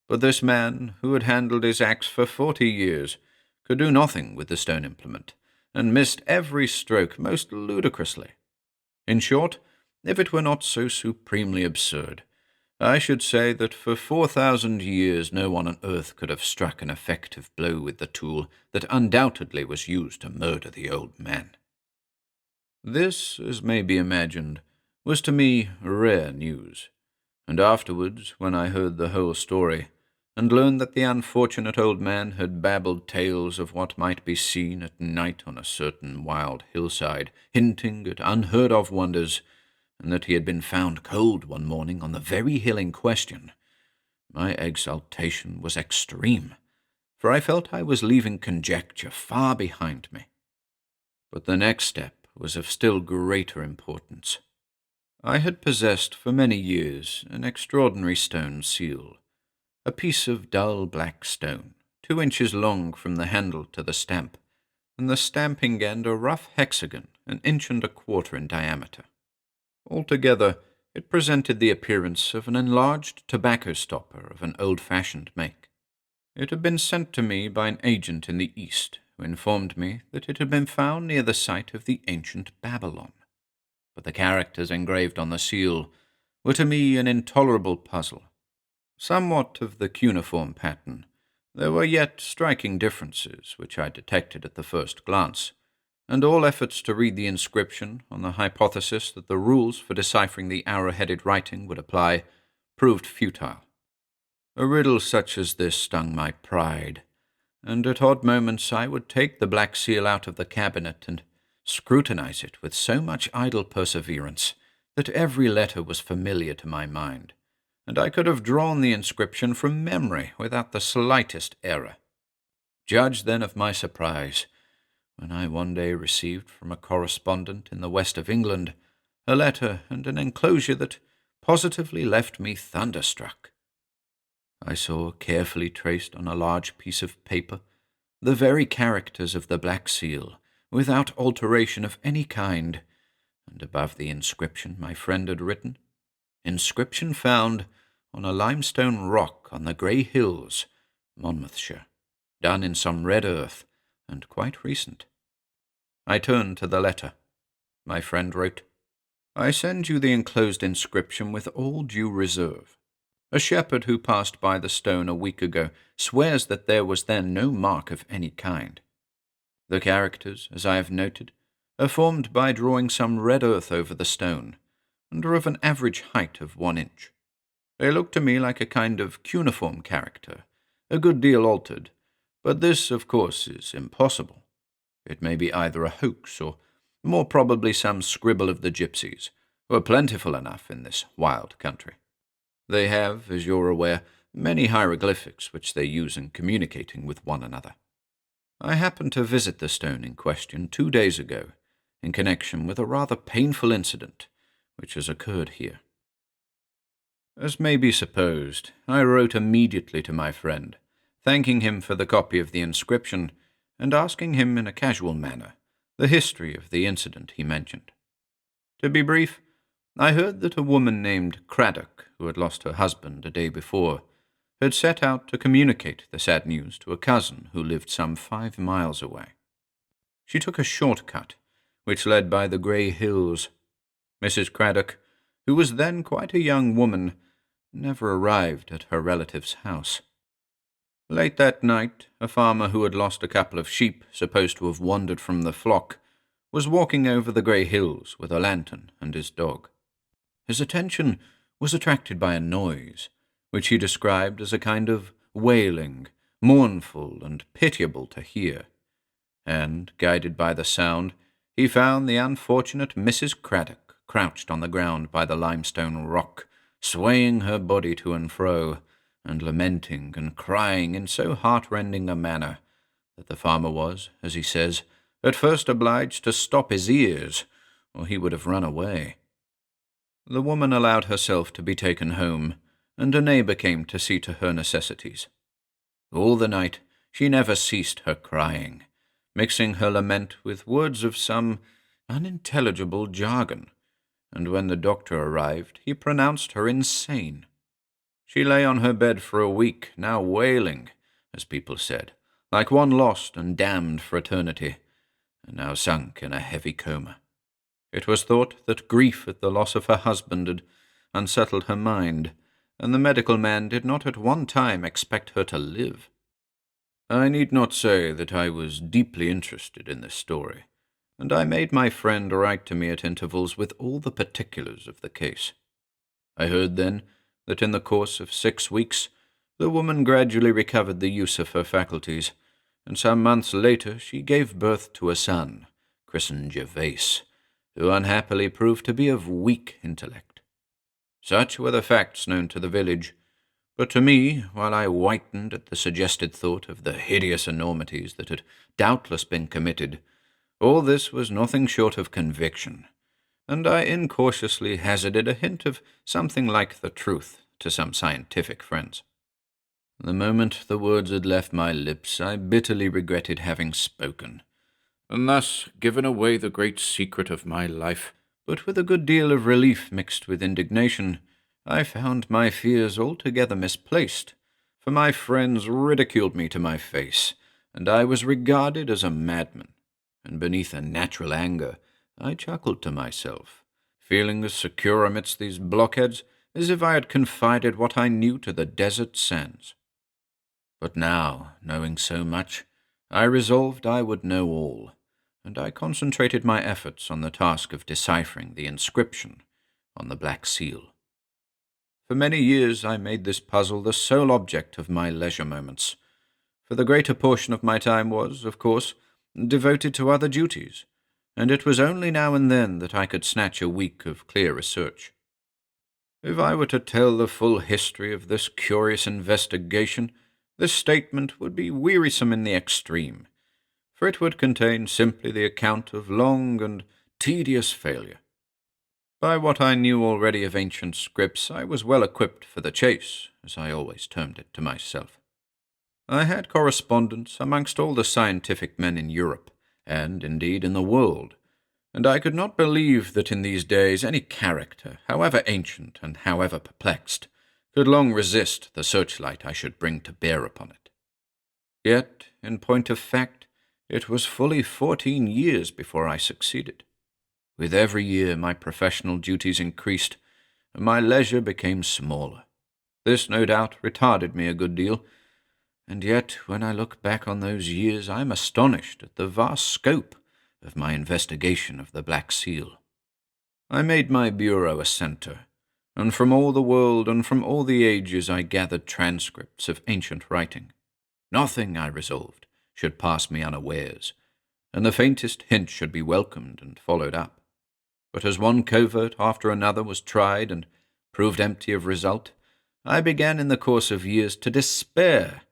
but this man, who had handled his axe for 40 years, could do nothing with the stone implement, and missed every stroke most ludicrously. In short, if it were not so supremely absurd, I should say that for 4,000 years no one on earth could have struck an effective blow with the tool that undoubtedly was used to murder the old man. This, as may be imagined, was to me rare news, and afterwards, when I heard the whole story, and learned that the unfortunate old man had babbled tales of what might be seen at night on a certain wild hillside, hinting at unheard-of wonders, and that he had been found cold one morning on the very hill in question, my exultation was extreme, for I felt I was leaving conjecture far behind me. But the next step was of still greater importance. I had possessed for many years an extraordinary stone seal, a piece of dull black stone, 2 inches long from the handle to the stamp, and the stamping end a rough hexagon 1.25 inches in diameter. Altogether, it presented the appearance of an enlarged tobacco stopper of an old-fashioned make. It had been sent to me by an agent in the East, who informed me that it had been found near the site of the ancient Babylon. But the characters engraved on the seal were to me an intolerable puzzle. Somewhat of the cuneiform pattern, there were yet striking differences which I detected at the first glance, and all efforts to read the inscription on the hypothesis that the rules for deciphering the arrow-headed writing would apply proved futile. A riddle such as this stung my pride, and at odd moments I would take the black seal out of the cabinet and scrutinize it with so much idle perseverance that every letter was familiar to my mind, and I could have drawn the inscription from memory without the slightest error. Judge then of my surprise when I one day received from a correspondent in the west of England a letter and an enclosure that positively left me thunderstruck. I saw carefully traced on a large piece of paper the very characters of the black seal, without alteration of any kind, and above the inscription my friend had written, "Inscription found on a limestone rock on the Grey Hills, Monmouthshire, done in some red earth, and quite recent." I turned to the letter. My friend wrote, "I send you the enclosed inscription with all due reserve. A shepherd who passed by the stone a week ago swears that there was then no mark of any kind. The characters, as I have noted, are formed by drawing some red earth over the stone, and are of an average height of 1 inch. They look to me like a kind of cuneiform character, a good deal altered, but this, of course, is impossible. It may be either a hoax, or more probably some scribble of the gypsies, who are plentiful enough in this wild country. They have, as you're aware, many hieroglyphics which they use in communicating with one another. I happened to visit the stone in question 2 days ago, in connection with a rather painful incident which has occurred here." As may be supposed, I wrote immediately to my friend, thanking him for the copy of the inscription, and asking him in a casual manner the history of the incident he mentioned. To be brief, I heard that a woman named Craddock, who had lost her husband a day before, had set out to communicate the sad news to a cousin who lived some 5 miles away. She took a short-cut, which led by the Grey Hills. Mrs. Craddock, who was then quite a young woman, never arrived at her relative's house. Late that night, a farmer who had lost a couple of sheep, supposed to have wandered from the flock, was walking over the Grey Hills with a lantern and his dog. His attention was attracted by a noise, which he described as a kind of wailing, mournful and pitiable to hear, and, guided by the sound, he found the unfortunate Mrs. Craddock crouched on the ground by the limestone rock, swaying her body to and fro, and lamenting and crying in so heart-rending a manner that the farmer was, as he says, at first obliged to stop his ears, or he would have run away. The woman allowed herself to be taken home, and a neighbour came to see to her necessities. All the night she never ceased her crying, mixing her lament with words of some unintelligible jargon, and when the doctor arrived he pronounced her insane. She lay on her bed for a week, now wailing, as people said, like one lost and damned for eternity, and now sunk in a heavy coma. It was thought that grief at the loss of her husband had unsettled her mind, and the medical man did not at one time expect her to live. I need not say that I was deeply interested in this story, and I made my friend write to me at intervals with all the particulars of the case. I heard then that in the course of 6 weeks the woman gradually recovered the use of her faculties, and some months later she gave birth to a son, christened Gervase, who unhappily proved to be of weak intellect. Such were the facts known to the village, but to me, while I whitened at the suggested thought of the hideous enormities that had doubtless been committed, all this was nothing short of conviction, and I incautiously hazarded a hint of something like the truth to some scientific friends. The moment the words had left my lips, I bitterly regretted having spoken, and thus given away the great secret of my life. But with a good deal of relief mixed with indignation, I found my fears altogether misplaced, for my friends ridiculed me to my face, and I was regarded as a madman, and beneath a natural anger, I chuckled to myself, feeling as secure amidst these blockheads as if I had confided what I knew to the desert sands. But now, knowing so much, I resolved I would know all, and I concentrated my efforts on the task of deciphering the inscription on the Black Seal. For many years I made this puzzle the sole object of my leisure moments, for the greater portion of my time was, of course, devoted to other duties, and it was only now and then that I could snatch a week of clear research. If I were to tell the full history of this curious investigation, this statement would be wearisome in the extreme, for it would contain simply the account of long and tedious failure. By what I knew already of ancient scripts, I was well equipped for the chase, as I always termed it to myself. I had correspondents amongst all the scientific men in Europe, and indeed in the world, and I could not believe that in these days any character, however ancient and however perplexed, could long resist the searchlight I should bring to bear upon it. Yet, in point of fact, it was fully 14 years before I succeeded. With every year my professional duties increased, and my leisure became smaller. This, no doubt, retarded me a good deal, and yet, when I look back on those years, I am astonished at the vast scope of my investigation of the Black Seal. I made my bureau a center, and from all the world and from all the ages I gathered transcripts of ancient writing. Nothing, I resolved, should pass me unawares, and the faintest hint should be welcomed and followed up. But as one covert after another was tried and proved empty of result, I began in the course of years to despair,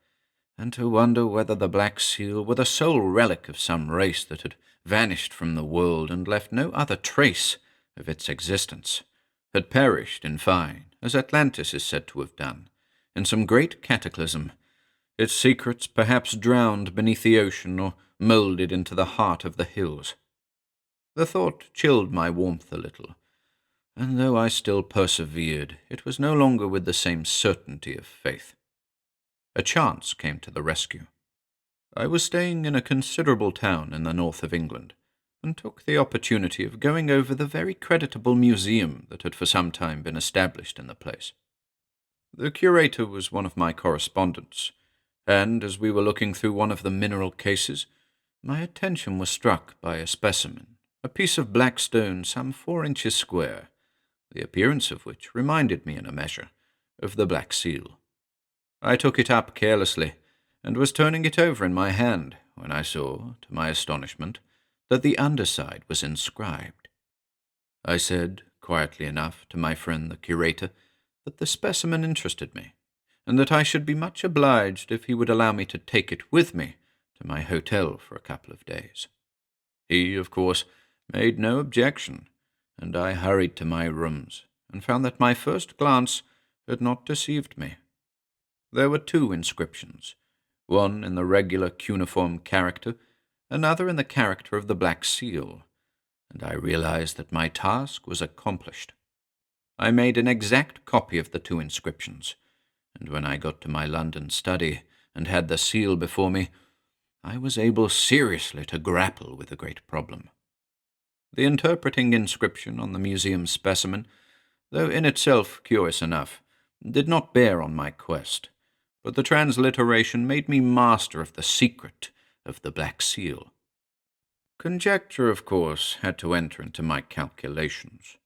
and to wonder whether the Black Seal were the sole relic of some race that had vanished from the world and left no other trace of its existence, had perished, in fine, as Atlantis is said to have done, in some great cataclysm, its secrets perhaps drowned beneath the ocean or moulded into the heart of the hills. The thought chilled my warmth a little, and though I still persevered, it was no longer with the same certainty of faith. A chance came to the rescue. I was staying in a considerable town in the north of England, and took the opportunity of going over the very creditable museum that had for some time been established in the place. The curator was one of my correspondents, and as we were looking through one of the mineral cases, my attention was struck by a specimen, a piece of black stone some 4 inches square, the appearance of which reminded me in a measure of the Black Seal. I took it up carelessly, and was turning it over in my hand, when I saw, to my astonishment, that the underside was inscribed. I said, quietly enough, to my friend the curator, that the specimen interested me, and that I should be much obliged if he would allow me to take it with me to my hotel for a couple of days. He, of course, made no objection, and I hurried to my rooms, and found that my first glance had not deceived me. There were 2 inscriptions, one in the regular cuneiform character, another in the character of the Black Seal, and I realized that my task was accomplished. I made an exact copy of the 2 inscriptions, and when I got to my London study and had the seal before me, I was able seriously to grapple with the great problem. The interpreting inscription on the museum specimen, though in itself curious enough, did not bear on my quest, but the transliteration made me master of the secret of the Black Seal. Conjecture, of course, had to enter into my calculations.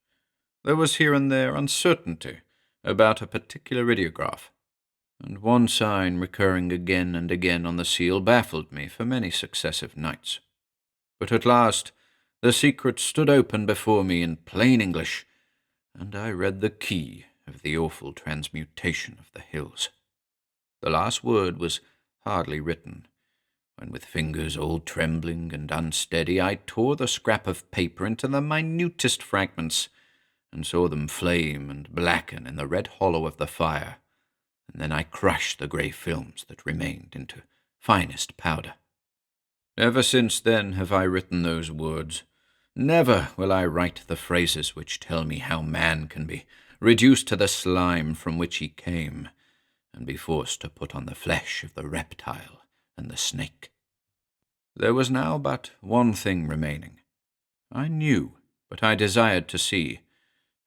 There was here and there uncertainty about a particular ideograph, and one sign recurring again and again on the seal baffled me for many successive nights. But at last The secret stood open before me in plain English, and I read the key of the awful transmutation of the hills. The last word was hardly written, when with fingers all trembling and unsteady I tore the scrap of paper into the minutest fragments, and saw them flame and blacken in the red hollow of the fire, and then I crushed the grey films that remained into finest powder. Ever since then have I written those words. Never will I write the phrases which tell me how man can be reduced to the slime from which he came, and be forced to put on the flesh of the reptile and the snake. There was now but one thing remaining. I knew, but I desired to see,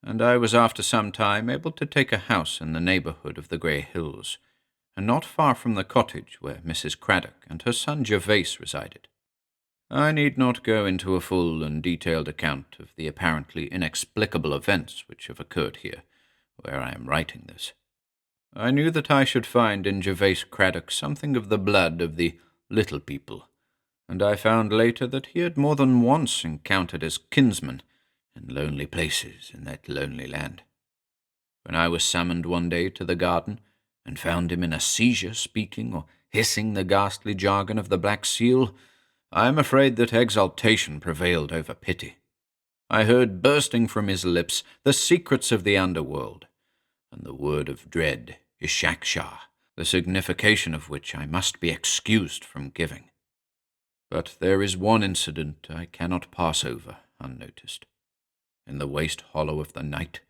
and I was after some time able to take a house in the neighbourhood of the Grey Hills, and not far from the cottage where Mrs. Craddock and her son Gervase resided. I need not go into a full and detailed account of the apparently inexplicable events which have occurred here, where I am writing this. I knew that I should find in Gervase Craddock something of the blood of the little people, and I found later that he had more than once encountered his kinsman in lonely places in that lonely land. When I was summoned one day to the garden, and found him in a seizure speaking or hissing the ghastly jargon of the Black Seal, I am afraid that exultation prevailed over pity. I heard bursting from his lips the secrets of the underworld, and the word of dread, Ishakshar, the signification of which I must be excused from giving. But there is one incident I cannot pass over unnoticed. In the waste hollow of the night,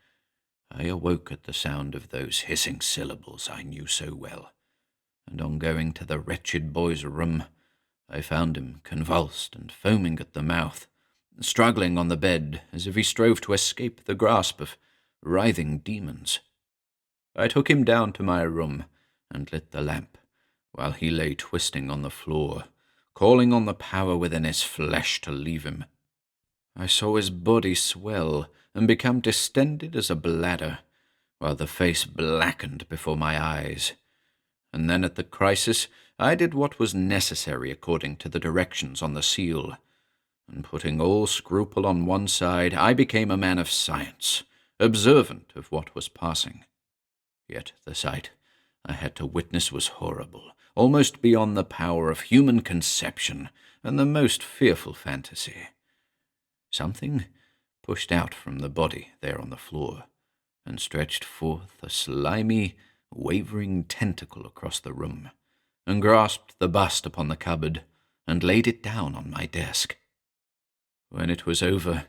I awoke at the sound of those hissing syllables I knew so well, and on going to the wretched boy's room, I found him convulsed and foaming at the mouth, struggling on the bed as if he strove to escape the grasp of writhing demons. I took him down to my room and lit the lamp, while he lay twisting on the floor, calling on the power within his flesh to leave him. I saw his body swell and become distended as a bladder, while the face blackened before my eyes. And then at the crisis I did what was necessary according to the directions on the seal, and putting all scruple on one side, I became a man of science, observant of what was passing. Yet the sight I had to witness was horrible, almost beyond the power of human conception and the most fearful fantasy. Something pushed out from the body there on the floor, and stretched forth a slimy, wavering tentacle across the room, and grasped the bust upon the cupboard, and laid it down on my desk. When it was over,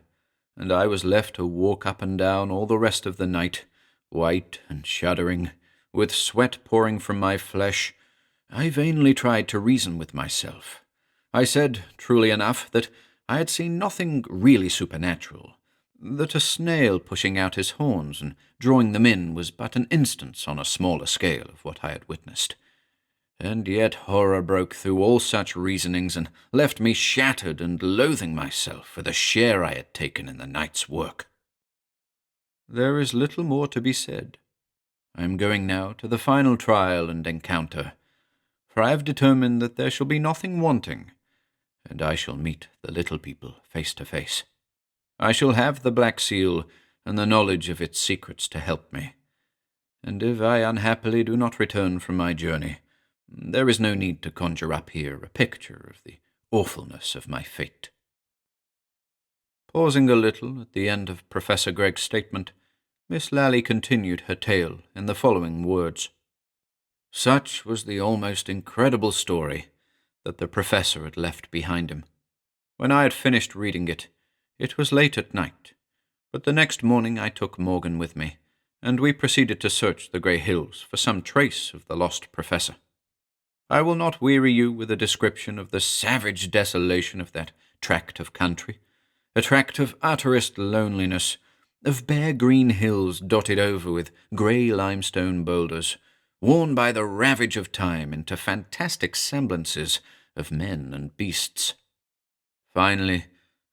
and I was left to walk up and down all the rest of the night, white and shuddering, with sweat pouring from my flesh, I vainly tried to reason with myself. I said, truly enough, that I had seen nothing really supernatural, that a snail pushing out his horns and drawing them in was but an instance on a smaller scale of what I had witnessed. And yet horror broke through all such reasonings and left me shattered and loathing myself for the share I had taken in the night's work. There is little more to be said. I am going now to the final trial and encounter, for I have determined that there shall be nothing wanting, and I shall meet the little people face to face. I shall have the Black Seal and the knowledge of its secrets to help me, and if I unhappily do not return from my journey, there is no need to conjure up here a picture of the awfulness of my fate. Pausing a little at the end of Professor Gregg's statement, Miss Lally continued her tale in the following words. Such was the almost incredible story that the professor had left behind him. When I had finished reading it, it was late at night, but the next morning I took Morgan with me, and we proceeded to search the Grey Hills for some trace of the lost professor. I will not weary you with a description of the savage desolation of that tract of country, a tract of utterest loneliness, of bare green hills dotted over with grey limestone boulders, worn by the ravage of time into fantastic semblances of men and beasts. Finally,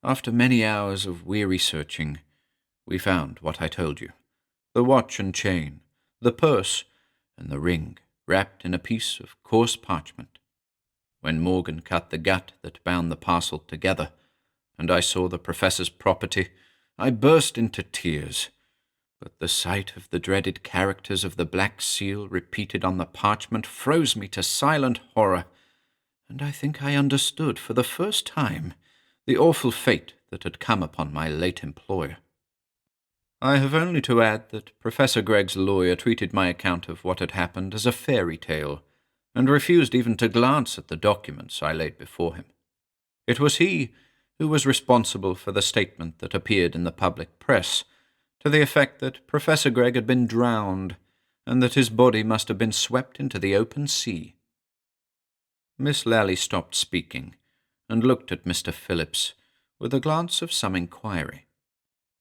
after many hours of weary searching, we found what I told you, the watch and chain, the purse, and the ring wrapped in a piece of coarse parchment. When Morgan cut the gut that bound the parcel together, and I saw the Professor's property, I burst into tears. But the sight of the dreaded characters of the Black Seal repeated on the parchment froze me to silent horror, and I think I understood for the first time the awful fate that had come upon my late employer. I have only to add that Professor Gregg's lawyer treated my account of what had happened as a fairy tale, and refused even to glance at the documents I laid before him. It was he who was responsible for the statement that appeared in the public press, to the effect that Professor Gregg had been drowned, and that his body must have been swept into the open sea. Miss Lally stopped speaking, and looked at Mr. Phillips with a glance of some inquiry.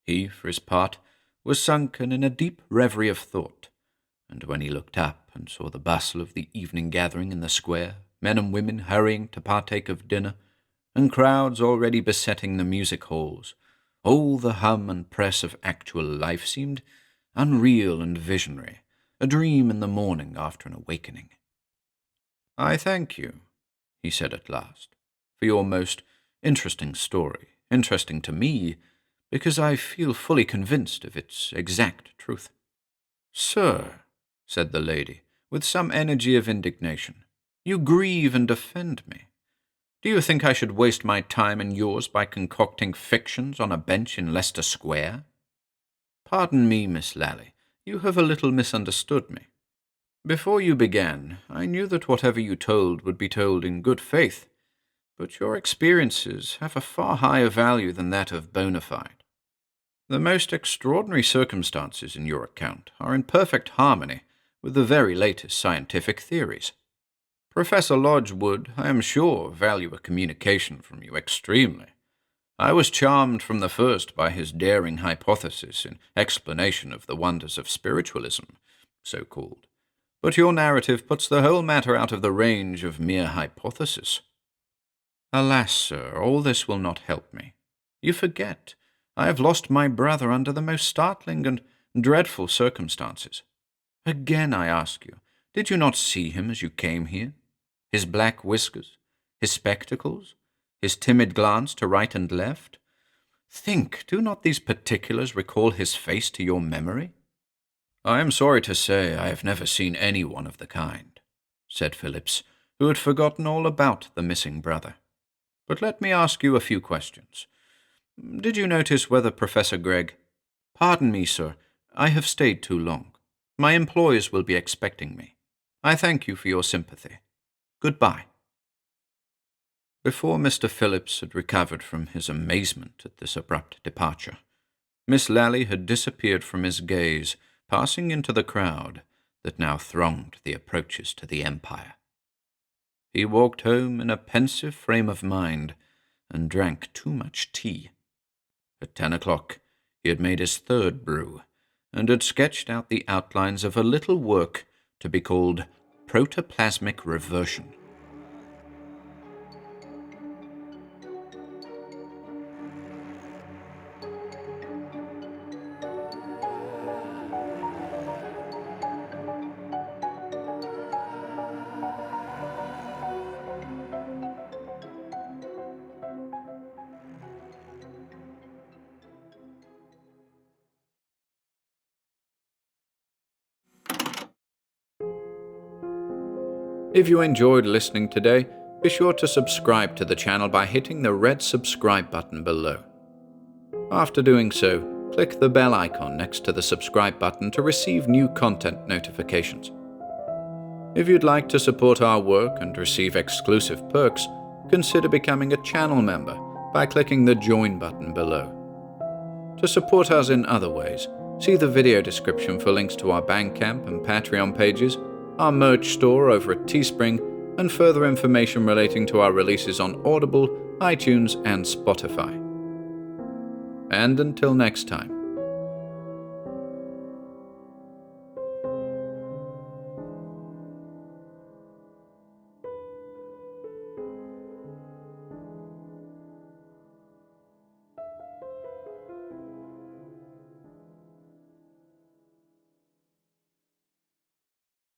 He, for his part, was sunken in a deep reverie of thought, and when he looked up and saw the bustle of the evening gathering in the square, men and women hurrying to partake of dinner, and crowds already besetting the music halls, all the hum and press of actual life seemed unreal and visionary, a dream in the morning after an awakening. "I thank you," he said at last, "for your most interesting story, interesting to me, because I feel fully convinced of its exact truth." "Sir," said the lady, with some energy of indignation, "you grieve and offend me. Do you think I should waste my time and yours by concocting fictions on a bench in Leicester Square?" "Pardon me, Miss Lally, you have a little misunderstood me. Before you began, I knew that whatever you told would be told in good faith, but your experiences have a far higher value than that of bona fide. The most extraordinary circumstances in your account are in perfect harmony with the very latest scientific theories. Professor Lodge would, I am sure, value a communication from you extremely. I was charmed from the first by his daring hypothesis in explanation of the wonders of spiritualism, so-called. But your narrative puts the whole matter out of the range of mere hypothesis." "Alas, sir, all this will not help me. You forget I have lost my brother under the most startling and dreadful circumstances. Again I ask you, did you not see him as you came here? His black whiskers, his spectacles, his timid glance to right and left? Think, do not these particulars recall his face to your memory?" "I am sorry to say I have never seen any one of the kind," said Phillips, who had forgotten all about the missing brother. "But let me ask you a few questions. Did you notice whether Professor Gregg—" "Pardon me, sir, I have stayed too long. My employers will be expecting me. I thank you for your sympathy. Goodbye." Before Mr. Phillips had recovered from his amazement at this abrupt departure, Miss Lally had disappeared from his gaze, passing into the crowd that now thronged the approaches to the Empire. He walked home in a pensive frame of mind and drank too much tea. At 10 o'clock he had made his third brew, and had sketched out the outlines of a little work to be called Proto-Plasmic Reversion. If you enjoyed listening today, be sure to subscribe to the channel by hitting the red subscribe button below. After doing so, click the bell icon next to the subscribe button to receive new content notifications. If you'd like to support our work and receive exclusive perks, consider becoming a channel member by clicking the join button below. To support us in other ways, see the video description for links to our Bandcamp and Patreon pages, our merch store over at Teespring, and further information relating to our releases on Audible, iTunes, and Spotify. And until next time,